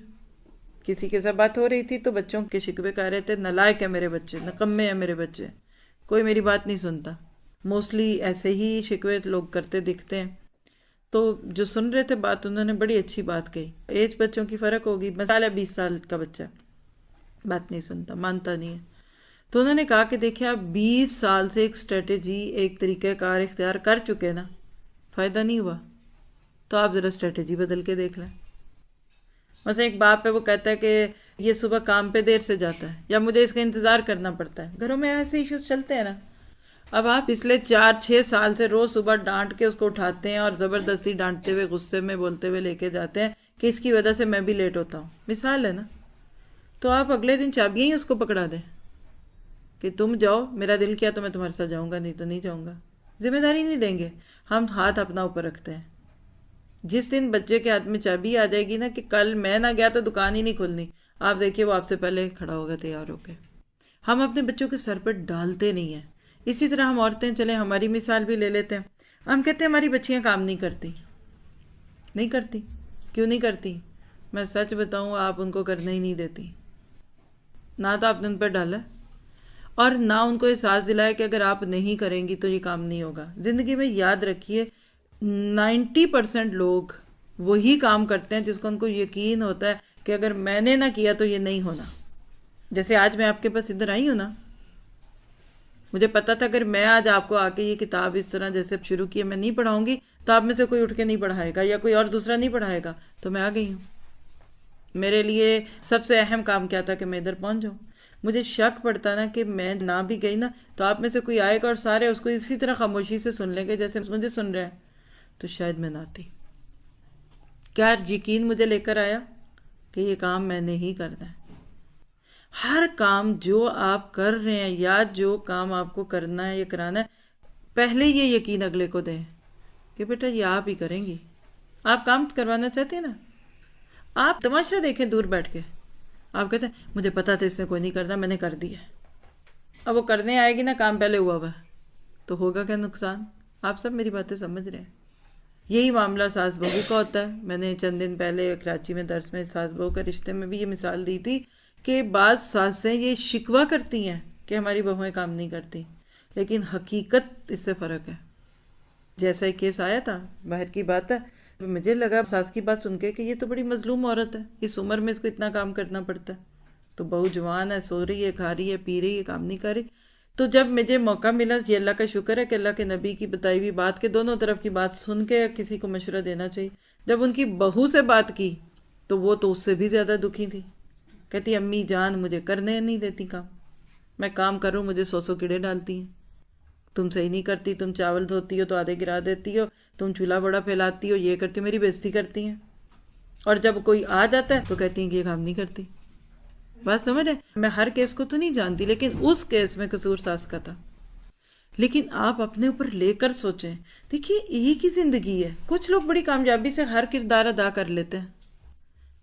کسی کے ساتھ بات ہو رہی تھی تو بچوں کے شکوے کہہ رہے تھے نالائق ہے میرے بچے، نکمے ہیں میرے بچے، کوئی میری بات نہیں سنتا. موسٹلی ایسے ہی شکوے لوگ کرتے دکھتے ہیں. تو جو سن رہے تھے بات، انہوں نے بڑی اچھی بات کہی. ایج بچوں کی فرق ہوگی، مثال ہے 20 سال کا بچہ بات نہیں سنتا، مانتا نہیں ہے، تو انہوں نے کہا کہ دیکھیں آپ 20 سال سے ایک اسٹریٹجی، ایک طریقہ کار اختیار کر چکے نا، فائدہ نہیں ہوا، تو آپ ذرا اسٹریٹجی بدل کے دیکھ لیں. مثلا ایک باپ ہے، وہ کہتا ہے کہ یہ صبح کام پہ دیر سے جاتا ہے یا مجھے اس کا انتظار کرنا پڑتا ہے. گھروں میں ایسے ایشوز چلتے ہیں نا. اب آپ پچھلے 4-6 سال سے روز صبح ڈانٹ کے اس کو اٹھاتے ہیں اور زبردستی ڈانٹتے ہوئے غصے میں بولتے ہوئے لے کے جاتے ہیں کہ اس کی وجہ سے میں بھی لیٹ ہوتا ہوں. مثال ہے نا. تو آپ اگلے دن چابیاں ہی اس کو پکڑا دیں کہ تم جاؤ، میرا دل کیا تو میں تمہارے ساتھ جاؤں گا، نہیں تو نہیں جاؤں گا. ذمہ داری نہیں دیں گے. ہم ہاتھ اپنا اوپر رکھتے ہیں. جس دن بچے کے ہاتھ میں چابی آ جائے گی نا کہ کل میں نہ گیا تو دکان ہی نہیں کھلنی، آپ دیکھیے وہ آپ سے پہلے کھڑا ہوگا تیار ہو کے. ہم اپنے بچوں کے سر پر ڈالتے نہیں ہیں. اسی طرح ہم عورتیں، چلیں ہماری مثال بھی لے لیتے ہیں. ہم کہتے ہیں ہماری بچیاں کام نہیں کرتی. نہیں کرتی. کیوں نہیں کرتی؟ میں سچ بتاؤں، آپ ان کو کرنے ہی نہیں دیتی. نہ تو آپ نے ان پر ڈالا اور نہ ان کو احساس دلایا کہ اگر آپ نہیں کریں گی تو یہ کام نہیں ہوگا. زندگی میں یاد رکھیے 90% لوگ وہی کام کرتے ہیں جس کو ان کو یقین ہوتا ہے کہ اگر میں نے نہ کیا تو یہ نہیں ہونا. جیسے آج میں آپ کے پاس ادھر آئی ہوں نا، مجھے پتا تھا اگر میں آج آپ کو آ کے یہ کتاب اس طرح جیسے شروع کی ہے میں نہیں پڑھاؤں گی تو آپ میں سے کوئی اٹھ کے نہیں پڑھائے گا یا کوئی اور دوسرا نہیں پڑھائے گا. تو میں آ گئی ہوں. میرے لیے سب سے اہم کام کیا تھا کہ میں ادھر پہنچ جاؤں. مجھے شک پڑتا نا کہ میں نہ بھی گئی نا تو آپ میں سے کوئی آئے گا اور سارے اس کو اسی طرح خاموشی سے سن لیں گے جیسے مجھے سن رہے ہیں، تو شاید میں نہ آتی. کیا یقین مجھے لے کر آیا کہ یہ کام میں نے ہی کرنا ہے. ہر کام جو آپ کر رہے ہیں یا جو کام آپ کو کرنا ہے یا کرانا ہے، پہلے یہ یقین اگلے کو دیں کہ بیٹا یہ آپ ہی کریں گی. آپ کام کروانا چاہتے ہیں نا، آپ تماشا دیکھیں دور بیٹھ کے. آپ کہتے ہیں مجھے پتا تھا اس نے کوئی نہیں کرنا، میں نے کر دیا. اب وہ کرنے آئے گی نا، کام پہلے ہوا ہوا تو ہوگا کیا نقصان؟ آپ سب میری باتیں سمجھ رہے ہیں. یہی معاملہ ساس بہو کا ہوتا ہے. میں نے چند دن پہلے کراچی میں درس میں ساس بہو کے رشتے میں بھی یہ مثال دی تھی کہ بعض ساسیں یہ شکوہ کرتی ہیں کہ ہماری بہویں کام نہیں کرتی، لیکن حقیقت اس سے فرق ہے. جیسا ایک کیس آیا تھا، باہر کی بات ہے، مجھے لگا ساس کی بات سن کے کہ یہ تو بڑی مظلوم عورت ہے، اس عمر میں اس کو اتنا کام کرنا پڑتا ہے. تو بہو جوان ہے، سو رہی ہے، کھا رہی ہے، پی رہی ہے، کام نہیں کر رہی. تو جب مجھے موقع ملا، یہ اللہ کا شکر ہے کہ اللہ کے نبی کی بتائی ہوئی بات کے دونوں طرف کی بات سن کے کسی کو مشورہ دینا چاہیے. جب ان کی بہو سے بات کی تو وہ تو اس سے بھی زیادہ دکھی تھی. کہتی امی جان مجھے کرنے نہیں دیتی کام، میں کام کروں مجھے 100 کیڑے ڈالتی ہیں، تم صحیح نہیں کرتی، تم چاول دھوتی ہو تو آدھے گرا دیتی ہو، تم چولہا بڑا پھیلاتی ہو، یہ کرتی ہو، میری بے عزتی کرتی ہیں. اور جب کوئی آ جاتا ہے تو کہتی ہیں کہ یہ کام نہیں کرتی. بات سمجھ رہے؟ میں ہر کیس کو تو نہیں جانتی، لیکن اس کیس میں قصور ساس کا تھا. لیکن آپ اپنے اوپر لے کر سوچیں. دیکھیے ایک ہی زندگی ہے. کچھ لوگ بڑی کامیابی سے ہر کردار ادا کر لیتے ہیں،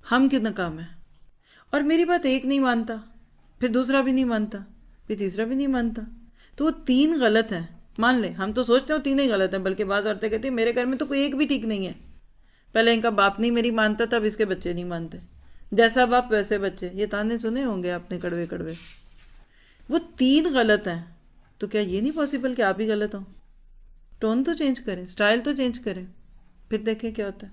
ہم کیوں ناکام ہیں؟ اور میری بات ایک نہیں مانتا، پھر دوسرا بھی نہیں مانتا، پھر تیسرا بھی نہیں مانتا، تو وہ 3 غلط ہیں. مان لیں، ہم تو سوچتے ہیں تینوں ہی غلط ہیں، بلکہ بعض عورتیں کہتی ہیں میرے گھر میں تو کوئی ایک بھی ٹھیک نہیں ہے، پہلے ان کا باپ نہیں میری مانتا تھا، اب اس کے بچے نہیں مانتے، جیسا باپ ویسے بچے. یہ تانے سنے ہوں گے آپ نے کڑوے کڑوے. وہ 3 غلط ہیں، تو کیا یہ نہیں پاسبل کہ آپ ہی غلط ہوں؟ ٹون تو چینج کریں، سٹائل تو چینج کریں، پھر دیکھیں کیا ہوتا ہے.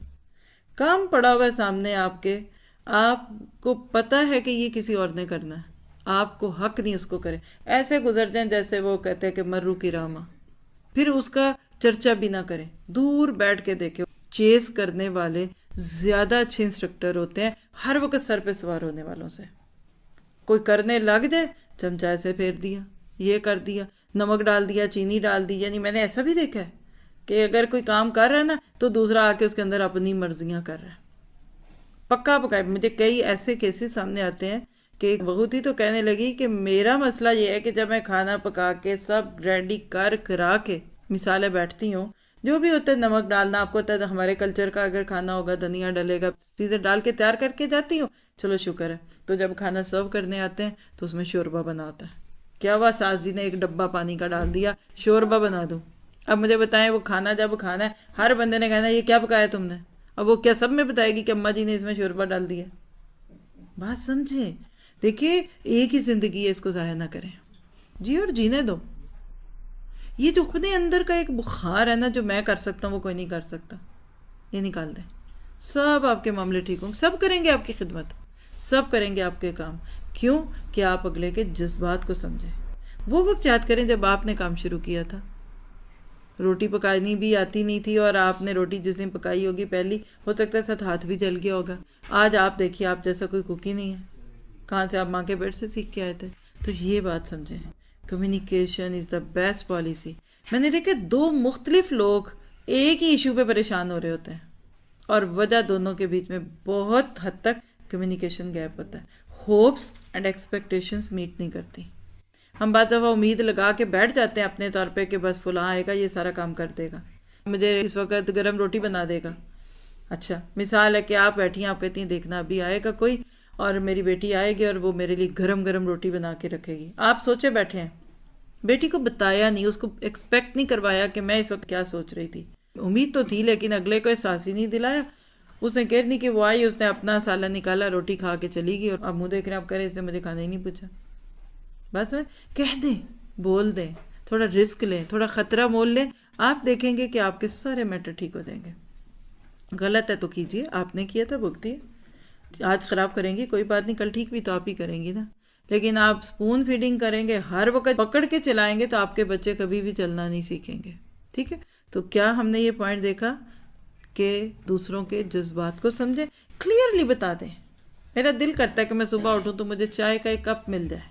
کام پڑا ہوا ہے سامنے آپ کے، آپ کو پتہ ہے کہ یہ کسی اور نے کرنا ہے، آپ کو حق نہیں اس کو کرے. ایسے گزر جائیں جیسے وہ کہتے ہیں کہ مرو کی راما، پھر اس کا چرچا بھی نہ کریں، دور بیٹھ کے دیکھیں. چیز کرنے والے زیادہ اچھے انسٹرکٹر ہوتے ہیں ہر وقت سر پہ سوار ہونے والوں سے. کوئی کرنے لگ جائے چمچہ ایسے پھیر دیا، یہ کر دیا، نمک ڈال دیا، چینی ڈال دی. یعنی میں نے ایسا بھی دیکھا ہے کہ اگر کوئی کام کر رہا ہے نا تو دوسرا آ کے اس کے اندر اپنی مرضیاں کر رہا ہے. پکا پکا مجھے کئی ایسے کیسز سامنے آتے ہیں کہ ایک بہو تھی تو کہنے لگی کہ میرا مسئلہ یہ ہے کہ جب میں کھانا پکا کے سب ریڈی کر کرا کے مثالیں بیٹھتی ہوں، جو بھی ہوتا ہے نمک ڈالنا، آپ کو ہوتا ہے ہمارے کلچر کا اگر کھانا ہوگا دھنیا ڈلے گا، چیزیں ڈال کے تیار کر کے جاتی ہوں، چلو شکر ہے. تو جب کھانا سرو کرنے آتے ہیں تو اس میں شوربہ بنا ہوتا ہے. کیا ہوا، ساس جی نے ایک ڈبہ پانی کا ڈال دیا، شوربہ بنا دوں. اب مجھے بتائیں وہ کھانا جب کھانا ہے ہر بندے نے کہنا یہ کیا پکایا تم نے، اب وہ کیا سب میں بتائے گی کہ اماں جی نے اس میں شوربہ ڈال دیا. بات سمجھیں، دیکھیے ایک ہی زندگی ہے، اس کو ضائع نہ کریں جی، اور جینے دو. یہ جو اپنے اندر کا ایک بخار ہے نا، جو میں کر سکتا ہوں وہ کوئی نہیں کر سکتا، یہ نکال دیں، سب آپ کے معاملے ٹھیک ہوں. سب کریں گے آپ کی خدمت، سب کریں گے آپ کے کام. کیوں کہ آپ اگلے کے جذبات کو سمجھیں. وہ وقت یاد کریں جب آپ نے کام شروع کیا تھا، روٹی پکانی بھی آتی نہیں تھی، اور آپ نے روٹی جس دن پکائی ہوگی پہلی، ہو سکتا ہے ساتھ ہاتھ بھی جل گیا ہوگا. آج آپ دیکھیے آپ جیسا کوئی کوک ہی نہیں ہے، کہاں سے آپ ماں کے پیٹ سے سیکھ کے آئے تھے. تو یہ بات سمجھیں، communication is the best policy. میں نے دیکھا 2 مختلف لوگ ایک ہی ایشو پہ پریشان ہو رہے ہوتے ہیں، اور وجہ دونوں کے بیچ میں بہت حد تک کمیونیکیشن گیپ ہوتا ہے. ہوپس اینڈ ایکسپیکٹیشنز میٹ نہیں کرتی. ہم بعض دفعہ امید لگا کے بیٹھ جاتے ہیں اپنے طور پہ کہ بس فلاں آئے گا یہ سارا کام کر دے گا، مجھے اس وقت گرم روٹی بنا دے گا. اچھا مثال ہے کہ آپ بیٹھی ہیں، آپ کہتی ہیں دیکھنا ابھی آئے گا کوئی اور میری بیٹی آئے گی اور وہ میرے لیے گرم گرم روٹی بنا کے رکھے گی. آپ سوچے بیٹھے ہیں، بیٹی کو بتایا نہیں، اس کو ایکسپیکٹ نہیں کروایا کہ میں اس وقت کیا سوچ رہی تھی. امید تو تھی لیکن اگلے کو احساس ہی نہیں دلایا. اس نے کہہ نہیں کہ وہ آئی، اس نے اپنا سالن نکالا، روٹی کھا کے چلی گئی، اور اب منہ دیکھ رہے آپ کہہ رہے اس نے مجھے کھانا ہی نہیں پوچھا. بس کہہ دیں، بول دیں، تھوڑا رسک لیں، تھوڑا خطرہ مول لیں، آپ دیکھیں گے کہ آپ کے سارے میٹر ٹھیک ہو جائیں گے. غلط ہے تو کیجئے، آپ نے کیا تھا بھگتیے. آج خراب کریں گی کوئی بات نہیں، کل ٹھیک بھی تو آپ ہی کریں گی نا. لیکن آپ سپون فیڈنگ کریں گے، ہر وقت پکڑ کے چلائیں گے، تو آپ کے بچے کبھی بھی چلنا نہیں سیکھیں گے. ٹھیک ہے، تو کیا ہم نے یہ پوائنٹ دیکھا کہ دوسروں کے جذبات کو سمجھیں، کلیئرلی بتا دیں. میرا دل کرتا ہے کہ میں صبح اٹھوں تو مجھے چائے کا ایک کپ مل جائے،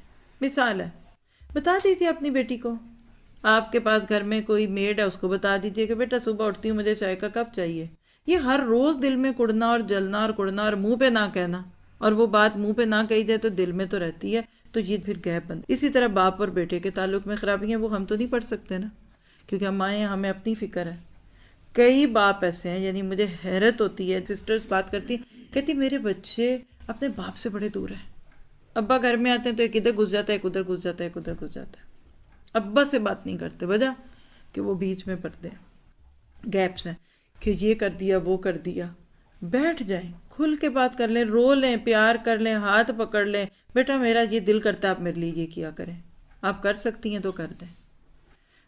مثال ہے، بتا دیجیے اپنی بیٹی کو. آپ کے پاس گھر میں کوئی میڈ ہے، اس کو بتا دیجیے کہ بیٹا صبح اٹھتی ہوں مجھے چائے کا کپ چاہیے. یہ ہر روز دل میں کڑنا اور جلنا اور کڑنا، اور منہ پہ نہ کہنا، اور وہ بات منہ پہ نہ کہی جائے تو دل میں تو رہتی ہے. تو یہ پھر گیپ بند. اسی طرح باپ اور بیٹے کے تعلق میں خرابیاں وہ ہم تو نہیں پڑھ سکتے نا، کیونکہ ہم آئے ہیں، ہمیں اپنی فکر ہے. کئی باپ ایسے ہیں، یعنی مجھے حیرت ہوتی ہے، سسٹرز بات کرتی کہتی میرے بچے اپنے باپ سے بڑے دور ہیں. ابا گھر میں آتے ہیں تو ایک ادھر گھس جاتا ہے، ایک ادھر گھس جاتا ہے، ایک ادھر گھس جاتا ہے. ابا سے بات نہیں کرتے، وجہ کہ وہ بیچ میں پڑتے ہیں، گیپس ہیں کہ یہ کر دیا وہ کر دیا. بیٹھ جائیں، کھل کے بات کر لیں، رو لیں، پیار کر لیں، ہاتھ پکڑ لیں، بیٹا میرا یہ دل کرتا ہے آپ میرے لیے یہ کیا کریں. آپ کر سکتی ہیں تو کر دیں.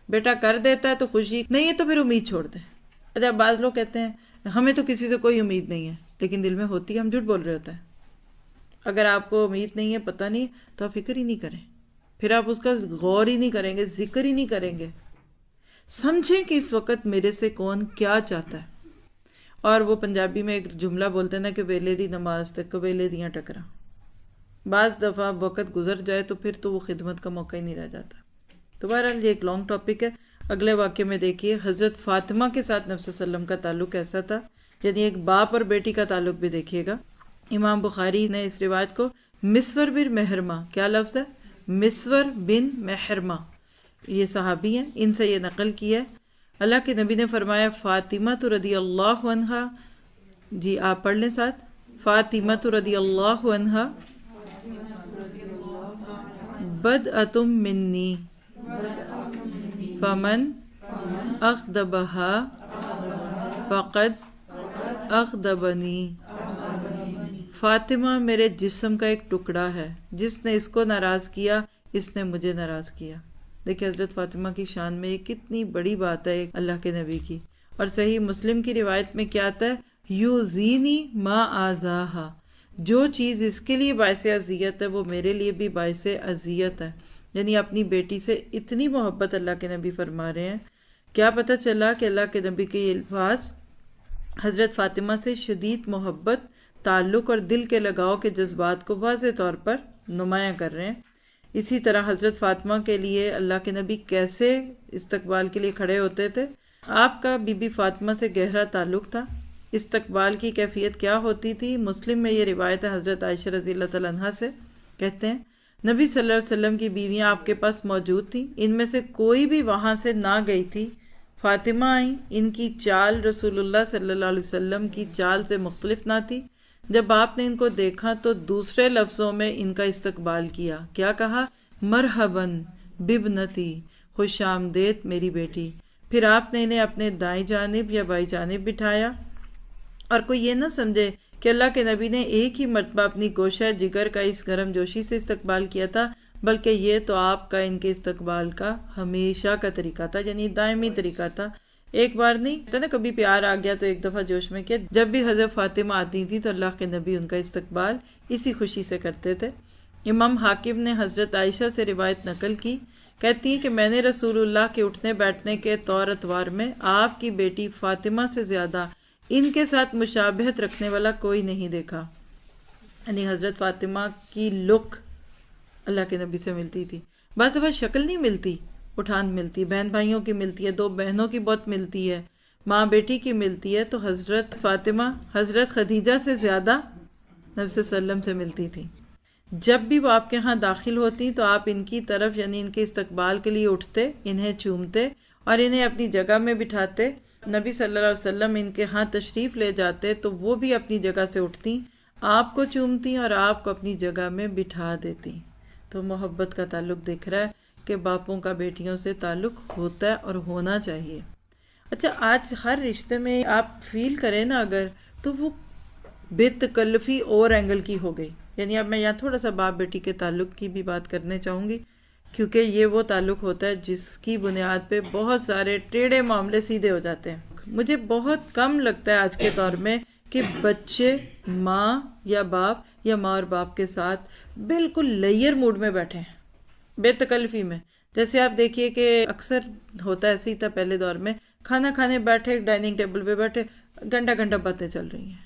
بیٹا کر دیتا ہے تو خوشی، نہیں ہے تو پھر امید چھوڑ دیں. اچھا بعض لوگ کہتے ہیں ہمیں تو کسی سے کوئی امید نہیں ہے، لیکن دل میں ہوتی ہے، ہم جھوٹ بول رہے ہوتے ہیں. اگر آپ کو امید نہیں ہے، پتہ نہیں، تو آپ فکر ہی نہیں کریں، پھر آپ اس کا غور ہی نہیں کریں گے، ذکر ہی نہیں کریں گے. سمجھیں کہ اس وقت میرے سے کون کیا چاہتا ہے. اور وہ پنجابی میں ایک جملہ بولتے ہیں نا کہ ویلے دی نماز تے کویلے دیاں ٹکرا. بعض دفعہ وقت گزر جائے تو پھر تو وہ خدمت کا موقع ہی نہیں رہ جاتا. تو بہرحال یہ ایک لانگ ٹاپک ہے. اگلے واقعے میں دیکھیے حضرت فاطمہ کے ساتھ نبی صلی اللہ علیہ وسلم کا تعلق کیسا تھا، یعنی ایک باپ اور بیٹی کا تعلق بھی دیکھیے گا. امام بخاری نے اس روایت کو مسور بن محرمہ، کیا لفظ ہے، مسور بن محرمہ، یہ صحابی ہیں، ان سے یہ نقل کی ہے. اللہ کے نبی نے فرمایا فاطمہ رضی اللہ عنہا، جی آپ پڑھ لیں ساتھ، فاطمہ رضی اللہ عنہا بدعتم منی، فمن اغضبہا فقد اغضبنی. فاطمہ میرے جسم کا ایک ٹکڑا ہے، جس نے اس کو ناراض کیا اس نے مجھے ناراض کیا. دیکھیں حضرت فاطمہ کی شان میں یہ کتنی بڑی بات ہے اللہ کے نبی کی. اور صحیح مسلم کی روایت میں کیا آتا ہے، یوزینی ما آذاہا، جو چیز اس کے لیے باعث اذیت ہے وہ میرے لیے بھی باعث اذیت ہے. یعنی اپنی بیٹی سے اتنی محبت اللہ کے نبی فرما رہے ہیں. کیا پتہ چلا کہ اللہ کے نبی کے یہ الفاظ حضرت فاطمہ سے شدید محبت، تعلق اور دل کے لگاؤ کے جذبات کو واضح طور پر نمایاں کر رہے ہیں. اسی طرح حضرت فاطمہ کے لیے اللہ کے نبی کیسے استقبال کے لیے کھڑے ہوتے تھے. آپ کا بی بی فاطمہ سے گہرا تعلق تھا. استقبال کی کیفیت کیا ہوتی تھی؟ مسلم میں یہ روایت ہے حضرت عائشہ رضی اللہ تعالیٰ عنہا سے، کہتے ہیں نبی صلی اللہ علیہ وسلم کی بیویاں آپ کے پاس موجود تھیں، ان میں سے کوئی بھی وہاں سے نہ گئی تھی. فاطمہ آئیں، ان کی چال رسول اللہ صلی اللہ علیہ وسلم کی چال سے مختلف نہ تھی. جب آپ نے ان کو دیکھا تو دوسرے لفظوں میں ان کا استقبال کیا. کیا کہا؟ مرحباً ببنتی، خوش آمدید میری بیٹی. پھر آپ نے انہیں اپنے دائیں جانب یا بائیں جانب بٹھایا. اور کوئی یہ نہ سمجھے کہ اللہ کے نبی نے ایک ہی مرتبہ اپنی گوشہ جگر کا اس گرم جوشی سے استقبال کیا تھا، بلکہ یہ تو آپ کا ان کے استقبال کا ہمیشہ کا طریقہ تھا، یعنی دائمی طریقہ تھا. ایک بار نہیں تو نا، کبھی پیار آ گیا تو ایک دفعہ جوش میں کیا. جب بھی حضرت فاطمہ آتی تھی تو اللہ کے نبی ان کا استقبال اسی خوشی سے کرتے تھے. امام حاکم نے حضرت عائشہ سے روایت نقل کی، کہتی ہیں کہ میں نے رسول اللہ کے اٹھنے بیٹھنے کے طور اتوار میں آپ کی بیٹی فاطمہ سے زیادہ ان کے ساتھ مشابہت رکھنے والا کوئی نہیں دیکھا. یعنی حضرت فاطمہ کی لک اللہ کے نبی سے ملتی تھی. بعض دفعہ شکل نہیں ملتی، اٹھان ملتی، بہن بھائیوں کی ملتی ہے، دو بہنوں کی بہت ملتی ہے، ماں بیٹی کی ملتی ہے. تو حضرت فاطمہ حضرت خدیجہ سے زیادہ نبی صلی اللہ علیہ وسلم سے ملتی تھی. جب بھی وہ آپ کے ہاں داخل ہوتی تو آپ ان کی طرف یعنی ان کے استقبال کے لیے اٹھتے، انہیں چومتے اور انہیں اپنی جگہ میں بٹھاتے. نبی صلی اللہ علیہ وسلم ان کے ہاں تشریف لے جاتے تو وہ بھی اپنی جگہ سے اٹھتی، آپ کو چومتی اور آپ کو اپنی جگہ میں بٹھا دیتی. تو محبت کا تعلق دکھ رہا ہے کہ باپوں کا بیٹیوں سے تعلق ہوتا ہے اور ہونا چاہیے. اچھا، آج ہر رشتے میں آپ فیل کریں نا اگر، تو وہ بے تکلفی اور اینگل کی ہو گئی. یعنی اب میں یہاں تھوڑا سا باپ بیٹی کے تعلق کی بھی بات کرنے چاہوں گی، کیونکہ یہ وہ تعلق ہوتا ہے جس کی بنیاد پہ بہت سارے ٹیڑھے معاملے سیدھے ہو جاتے ہیں. مجھے بہت کم لگتا ہے آج کے دور میں کہ بچے ماں یا باپ یا ماں اور باپ کے ساتھ بالکل لیئر موڈ میں بیٹھے ہیں، بے تکلفی میں. جیسے آپ دیکھیے کہ اکثر ہوتا ایسے ہی تھا پہلے دور میں، کھانا کھانے بیٹھے ڈائننگ ٹیبل پہ بیٹھے گھنٹہ گھنٹہ باتیں چل رہی ہیں،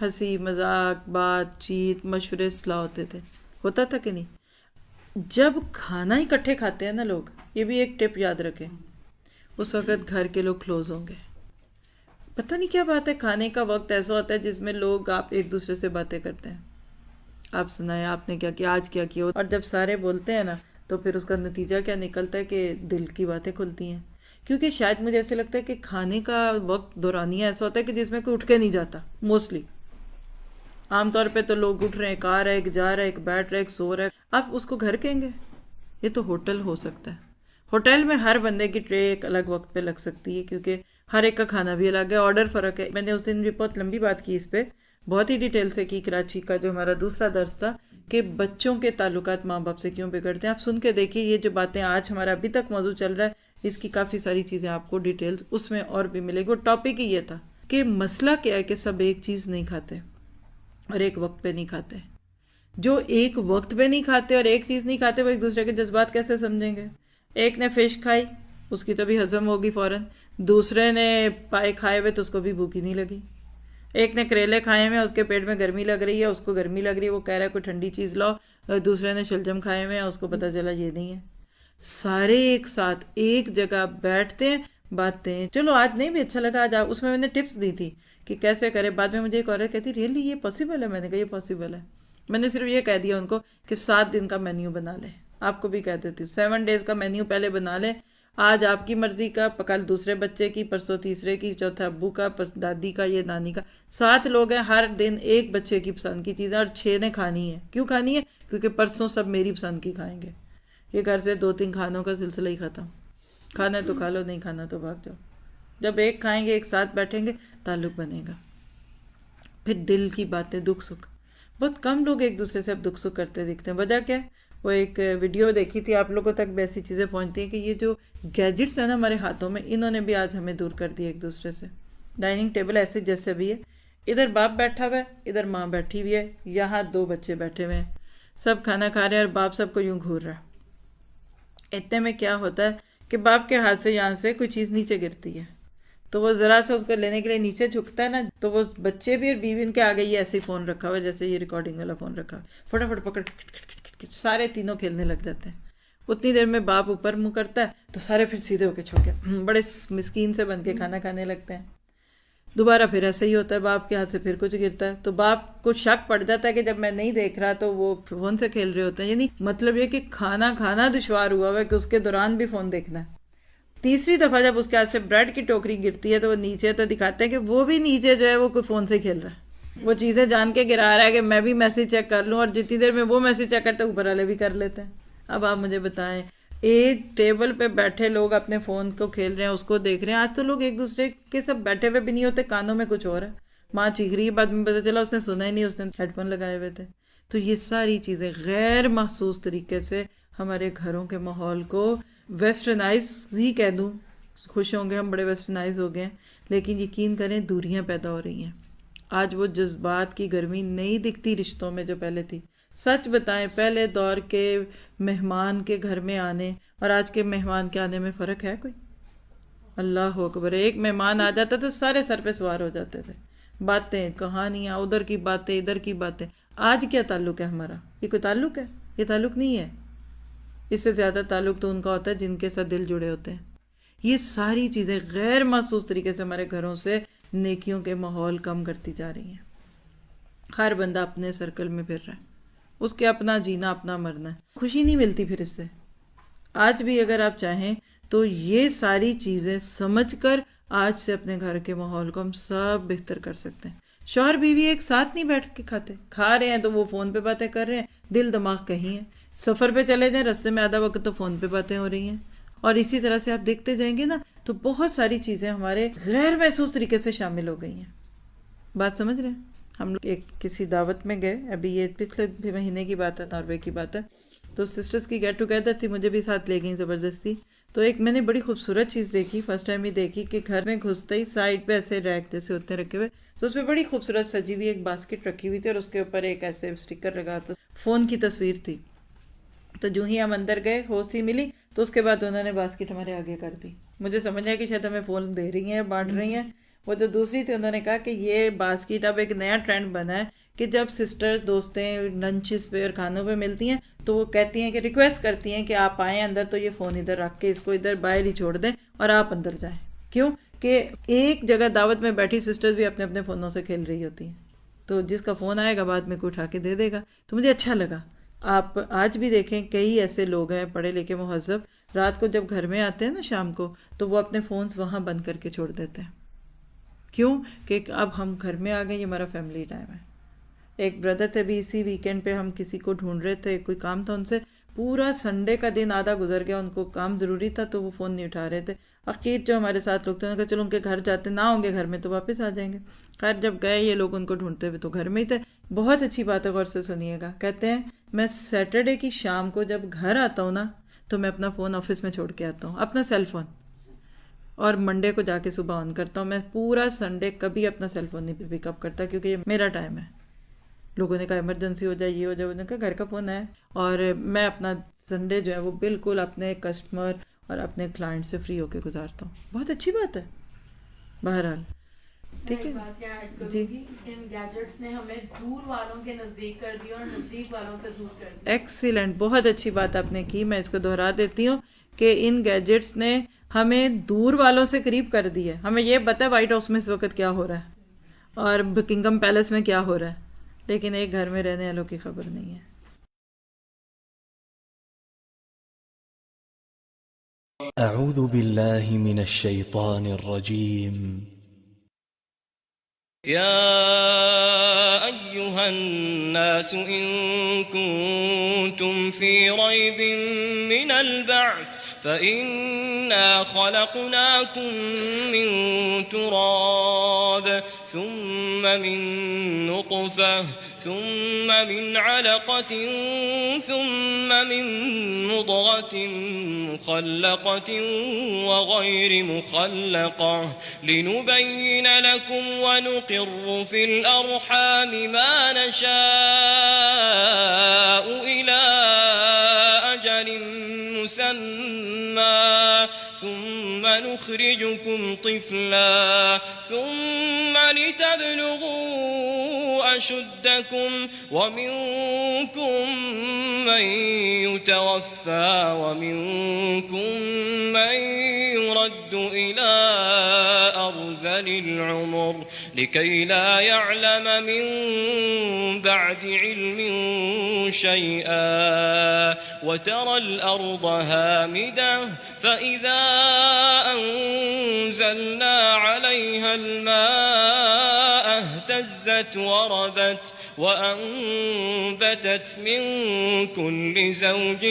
ہنسی مذاق بات چیت مشورے اصلاح ہوتے تھے. ہوتا تھا کہ نہیں؟ جب کھانا اکٹھے کھاتے ہیں نا لوگ، یہ بھی ایک ٹپ یاد رکھیں، اس وقت گھر کے لوگ کلوز ہوں گے. پتہ نہیں کیا بات ہے، کھانے کا وقت ایسا ہوتا ہے جس میں لوگ آپ ایک دوسرے سے باتیں کرتے ہیں. آپ سنائیں آپ نے کیا کیا، آج کیا کیا. اور جب سارے بولتے ہیں نا تو پھر اس کا نتیجہ کیا نکلتا ہے کہ دل کی باتیں کھلتی ہیں. کیونکہ شاید مجھے ایسے لگتا ہے کہ کھانے کا وقت دورانیہ ایسا ہوتا ہے کہ جس میں کوئی اٹھ کے نہیں جاتا. موسٹلی عام طور پہ تو لوگ اٹھ رہے ہیں، ایک آ رہا ہے، ایک جا رہا ہے، ایک بیٹھ رہا ہے، ایک سو رہا ہے. آپ اس کو گھر کہیں گے؟ یہ تو ہوٹل ہو سکتا ہے. ہوٹل میں ہر بندے کی ٹرے ایک الگ وقت پہ لگ سکتی ہے، کیونکہ ہر ایک کا کھانا بھی الگ ہے، آرڈر فرق ہے. میں نے اس دن بھی بہت لمبی بات کی اس پہ، بہت ہی ڈیٹیل سے کی، کراچی کا جو ہمارا دوسرا درس تھا کہ بچوں کے تعلقات ماں باپ سے کیوں بگڑتے ہیں. آپ سن کے دیکھیے، یہ جو باتیں آج ہمارا ابھی تک موضوع چل رہا ہے، اس کی کافی ساری چیزیں آپ کو ڈیٹیلز اس میں اور بھی ملے گی. وہ ٹاپک ہی یہ تھا کہ مسئلہ کیا ہے کہ سب ایک چیز نہیں کھاتے اور ایک وقت پہ نہیں کھاتے. جو ایک وقت پہ نہیں کھاتے اور ایک چیز نہیں کھاتے، وہ ایک دوسرے کے جذبات کیسے سمجھیں گے؟ ایک نے فش کھائی، اس کی تو بھی ہضم ہوگی فوراً. دوسرے نے پائے کھائے ہوئے تو اس کو بھی بھوک ہی نہیں لگی. ایک نے کریلے کھائے ہوئے، اس کے پیٹ میں گرمی لگ رہی ہے، اس کو گرمی لگ رہی ہے، وہ کہہ رہا ہے کوئی ٹھنڈی چیز لاؤ. دوسرے نے شلجم کھائے ہوئے ہیں، اس کو پتہ چلا یہ نہیں ہے. سارے ایک ساتھ ایک جگہ بیٹھتے ہیں، باتیں. چلو آج نہیں بھی اچھا لگا، آج اس میں نے ٹپس دی تھی کہ کیسے کرے. بعد میں مجھے ایک عورت کہتی ریئلی یہ پاسبل ہے؟ میں نے کہا یہ پاسبل ہے. میں نے صرف یہ کہہ دیا ان کو کہ 7 دن کا مینیو بنا لیں. آپ کو بھی کہہ دیتی ہوں 7 days کا مینیو پہلے بنا لیں. آج آپ کی مرضی کا، کل دوسرے بچے کی، پرسوں تیسرے کی، چوتھا ابو کا، دادی کا، یہ نانی کا. 7 لوگ ہیں، ہر دن ایک بچے کی پسند کی چیزیں، اور 6 نے کھانی ہے. کیوں کھانی ہے؟ کیونکہ پرسوں سب میری پسند کی کھائیں گے. یہ گھر سے 2-3 کھانوں کا سلسلہ ہی ختم. کھانا ہے تو کھا لو، نہیں کھانا تو بھاگ جاؤ. جب ایک کھائیں گے، ایک ساتھ بیٹھیں گے، تعلق بنے گا. پھر دل کی باتیں، دکھ سکھ. بہت کم لوگ ایک دوسرے سے اب دکھ سکھ کرتے دکھتے ہیں. وجہ کیا ہے؟ وہ ایک ویڈیو دیکھی تھی، آپ لوگوں تک بھی ایسی چیزیں پہنچتی ہیں کہ یہ جو گیجٹس ہیں نا ہمارے ہاتھوں میں، انہوں نے بھی آج ہمیں دور کر دیا ایک دوسرے سے. ڈائننگ ٹیبل ایسے جیسے بھی ہے، ادھر باپ بیٹھا ہوا ہے، ادھر ماں بیٹھی ہوئی ہے، یہاں 2 بچے بیٹھے ہوئے ہیں، سب کھانا کھا رہے ہیں اور باپ سب کو یوں گھور رہا ہے. اتنے میں کیا ہوتا ہے کہ باپ کے ہاتھ سے یہاں سے کوئی چیز نیچے گرتی ہے، تو وہ ذرا سا اس کو لینے کے لیے نیچے جھکتا ہے نا، تو وہ بچے بھی اور بیوی ان کے آگے یہ ایسے ہی فون رکھا ہوا ہے جیسے یہ ریکارڈنگ والا فون رکھا ہوا، فٹافٹ پکڑ سارے تینوں کھیلنے لگ جاتے ہیں. اتنی دیر میں باپ اوپر منہ کرتا ہے تو سارے پھر سیدھے ہو کے چھوڑ کے بڑے مسکین سے بن کے کھانا کھانے لگتے ہیں. دوبارہ پھر ایسے ہی ہوتا ہے، باپ کے ہاتھ سے پھر کچھ گرتا ہے تو باپ کو شک پڑ جاتا ہے کہ جب میں نہیں دیکھ رہا تو وہ فون سے کھیل رہے ہوتے ہیں. یعنی مطلب یہ کہ کھانا کھانا دشوار ہوا ہوا ہے کہ اس کے دوران بھی فون دیکھنا ہے. تیسری دفعہ جب اس کے ہاتھ سے بریڈ کی ٹوکری گرتی ہے تو وہ نیچے تو دکھاتے ہیں کہ وہ بھی نیچے جو ہے وہ کوئی فون سے کھیل رہا ہے، وہ چیزیں جان کے گرا رہا ہے کہ میں بھی میسج چیک کر لوں، اور جتنی دیر میں وہ میسج چیک کرتے ہیں اوپر والے بھی کر لیتے ہیں. اب آپ مجھے بتائیں، ایک ٹیبل پہ بیٹھے لوگ اپنے فون کو کھیل رہے ہیں، اس کو دیکھ رہے ہیں. آج تو لوگ ایک دوسرے کے سب بیٹھے ہوئے بھی نہیں ہوتے، کانوں میں کچھ اور ہے، ماں چیخ رہی ہے، بعد میں پتہ چلا اس نے سنا ہی نہیں، اس نے ہیڈ فون لگائے ہوئے تھے. تو یہ ساری چیزیں غیر محسوس طریقے سے ہمارے گھروں کے ماحول کو ویسٹرنائز ہی کہہ دوں، خوش ہوں گے ہم، بڑے ویسٹرنائز ہو گئے ہیں، لیکن یقین کریں دوریاں پیدا ہو رہی ہیں. آج وہ جذبات کی گرمی نہیں دکھتی رشتوں میں جو پہلے تھی. سچ بتائیں، پہلے دور کے مہمان کے گھر میں آنے اور آج کے مہمان کے آنے میں فرق ہے کوئی؟ اللہ اکبر. ایک مہمان آ جاتا تھا سارے سر پہ سوار ہو جاتے تھے، باتیں، کہانیاں، ادھر کی باتیں، ادھر کی باتیں. آج کیا تعلق ہے ہمارا؟ یہ کوئی تعلق ہے؟ یہ تعلق نہیں ہے. اس سے زیادہ تعلق تو ان کا ہوتا ہے جن کے ساتھ دل جڑے ہوتے ہیں. یہ ساری چیزیں غیر محسوس طریقے سے ہمارے گھروں سے نیکیوں کے ماحول کم کرتی جا رہی ہیں. ہر بندہ اپنے سرکل میں پھر رہا ہے، اس کے اپنا جینا، اپنا مرنا ہے. خوشی نہیں ملتی پھر اس سے. آج بھی اگر آپ چاہیں تو یہ ساری چیزیں سمجھ کر آج سے اپنے گھر کے ماحول کو ہم سب بہتر کر سکتے ہیں. شوہر بیوی ایک ساتھ نہیں بیٹھ کے کھا رہے ہیں تو وہ فون پہ باتیں کر رہے ہیں، دل دماغ کہیں ہے. سفر پہ چلے جائیں، رستے میں آدھا وقت تو فون پہ باتیں ہو رہی ہیں. اور اسی طرح سے آپ دیکھتے جائیں گے نا تو بہت ساری چیزیں ہمارے غیر محسوس طریقے سے شامل ہو گئی ہیں. بات سمجھ رہے ہیں؟ ہم لوگ ایک کسی دعوت میں گئے، ابھی یہ پچھلے مہینے کی بات ہے، ناروے کی بات ہے. تو سسٹرز کی گیٹ ٹوگیدر تھی، مجھے بھی ساتھ لے گئیں زبردستی. تو ایک میں نے بڑی خوبصورت چیز دیکھی، فرسٹ ٹائم ہی دیکھی، کہ گھر میں گھستے ہی سائڈ پہ ایسے ریک جیسے ہوتے ہیں رکھے ہوئے، تو اس پہ بڑی خوبصورت سجی ہوئی ایک باسکٹ رکھی ہوئی تھی اور اس کے اوپر ایک ایسے اسٹیکر لگا تھا، فون کی تصویر تھی. تو جو ہی ہم اندر گئے، ہوش ہی ملی تو اس کے بعد انہوں نے باسکٹ ہمارے آگے کر دی. مجھے سمجھ آیا کہ شاید ہمیں فون دے رہی ہیں، بانٹ رہی ہیں. وہ جو دوسری تھی انہوں نے کہا کہ یہ باسکٹ اب ایک نیا ٹرینڈ بنا ہے کہ جب سسٹر دوستیں لنچز پہ اور کھانوں پہ ملتی ہیں تو وہ کہتی ہیں کہ ریکویسٹ کرتی ہیں کہ آپ آئیں اندر تو یہ فون ادھر رکھ کے اس کو ادھر باہر ہی چھوڑ دیں اور آپ اندر جائیں. کیوں کہ ایک جگہ دعوت میں بیٹھی سسٹرز بھی اپنے اپنے فونوں سے کھیل رہی ہوتی ہیں، تو جس کا فون آئے گا بعد میں کوئی اٹھا کے دے دے گا. تو مجھے اچھا لگا. آپ آج بھی دیکھیں کئی ایسے لوگ ہیں پڑھے لکھے مہذب، رات کو جب گھر میں آتے ہیں نا شام کو تو وہ اپنے فونز وہاں بند کر کے چھوڑ دیتے ہیں. کیوں کہ اب ہم گھر میں آ گئے، یہ ہمارا فیملی ٹائم ہے. ایک بردر تھے بھی، اسی ویکینڈ پہ ہم کسی کو ڈھونڈ رہے تھے، کوئی کام تھا ان سے، پورا سنڈے کا دن آدھا گزر گیا، ان کو کام ضروری تھا تو وہ فون نہیں اٹھا رہے تھے. اخیر جو ہمارے ساتھ لوگ تھے انہوں نے کہا چلو ان کے گھر جاتے، نہ ہوں گے گھر میں تو واپس آ جائیں گے. خیر جب گئے یہ لوگ ان کو ڈھونڈتے ہوئے تو گھر میں ہی تھے. بہت اچھی بات ہے، غور سے سنیے گا. کہتے ہیں میں سیٹرڈے کی شام کو جب گھر آتا ہوں نا تو میں اپنا فون آفس میں چھوڑ کے آتا ہوں، اپنا سیل فون، اور منڈے کو جا کے صبح آن کرتا ہوں. میں پورا سنڈے کبھی اپنا سیل فون نہیں پک اپ کرتا کیونکہ یہ میرا ٹائم ہے. لوگوں نے کہا ایمرجنسی ہو جائے، یہ ہو جائے، انہوں نے کہا گھر کا فون ہے. اور میں اپنا سنڈے جو ہے وہ بالکل اپنے کسٹمر اور اپنے کلائنٹ سے فری ہو کے گزارتا ہوں. بہت اچھی بات ہے. بہرحال ٹھیک ہے جی. ان گیجٹس نے ہمیں دور والوں کے نزدیک کر دیا اور نزدیک والوں سے دور کر دیا. ایکسیلنٹ، بہت اچھی بات آپ نے کی. میں اس کو دہرا دیتی ہوں کہ ان گیجٹس نے ہمیں دور والوں سے قریب کر دی ہے. ہمیں یہ پتہ ہے وائٹ ہاؤس میں اس وقت کیا ہو رہا ہے اور بکنگم پیلس میں کیا ہو رہا ہے، لیکن ایک گھر میں رہنے والوں کی خبر نہیں ہے. أعوذ بالله من الشيطان الرجيم. يا أيها الناس إن كنتم في ريب من البعث فإنا خلقناكم من تراب ثم من نطفة ثم من علقة ثم من مضغة مخلقة وغير مخلقة لنبين لكم ونقر في الأرحام ما نشاء إلى أجل مسمى ثم نخرجكم طفلا ثم لتبلغوا أشدكم ومنكم من يتوفى ومنكم من يرد إلى أرذل العمر لكي لا يعلم من بعد علم شيئا وترى الأرض هامدة فإذا أنزلنا عليها الماء اهتزت وربت وأنبتت من كل زوج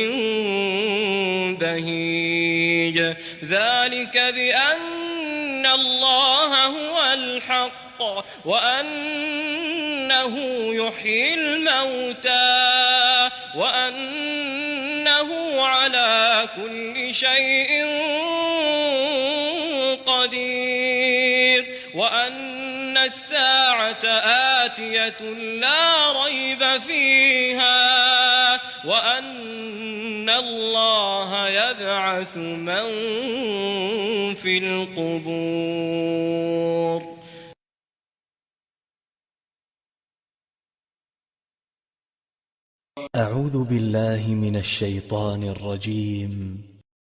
بهيج ذلك بأن الله هو الحق وأنه يحيي الموتى وأنه على كل شيء قدير وأن الساعة آتية لا ريب فيها وأن الله يبعث من في القبور. أعوذ بالله من الشيطان الرجيم.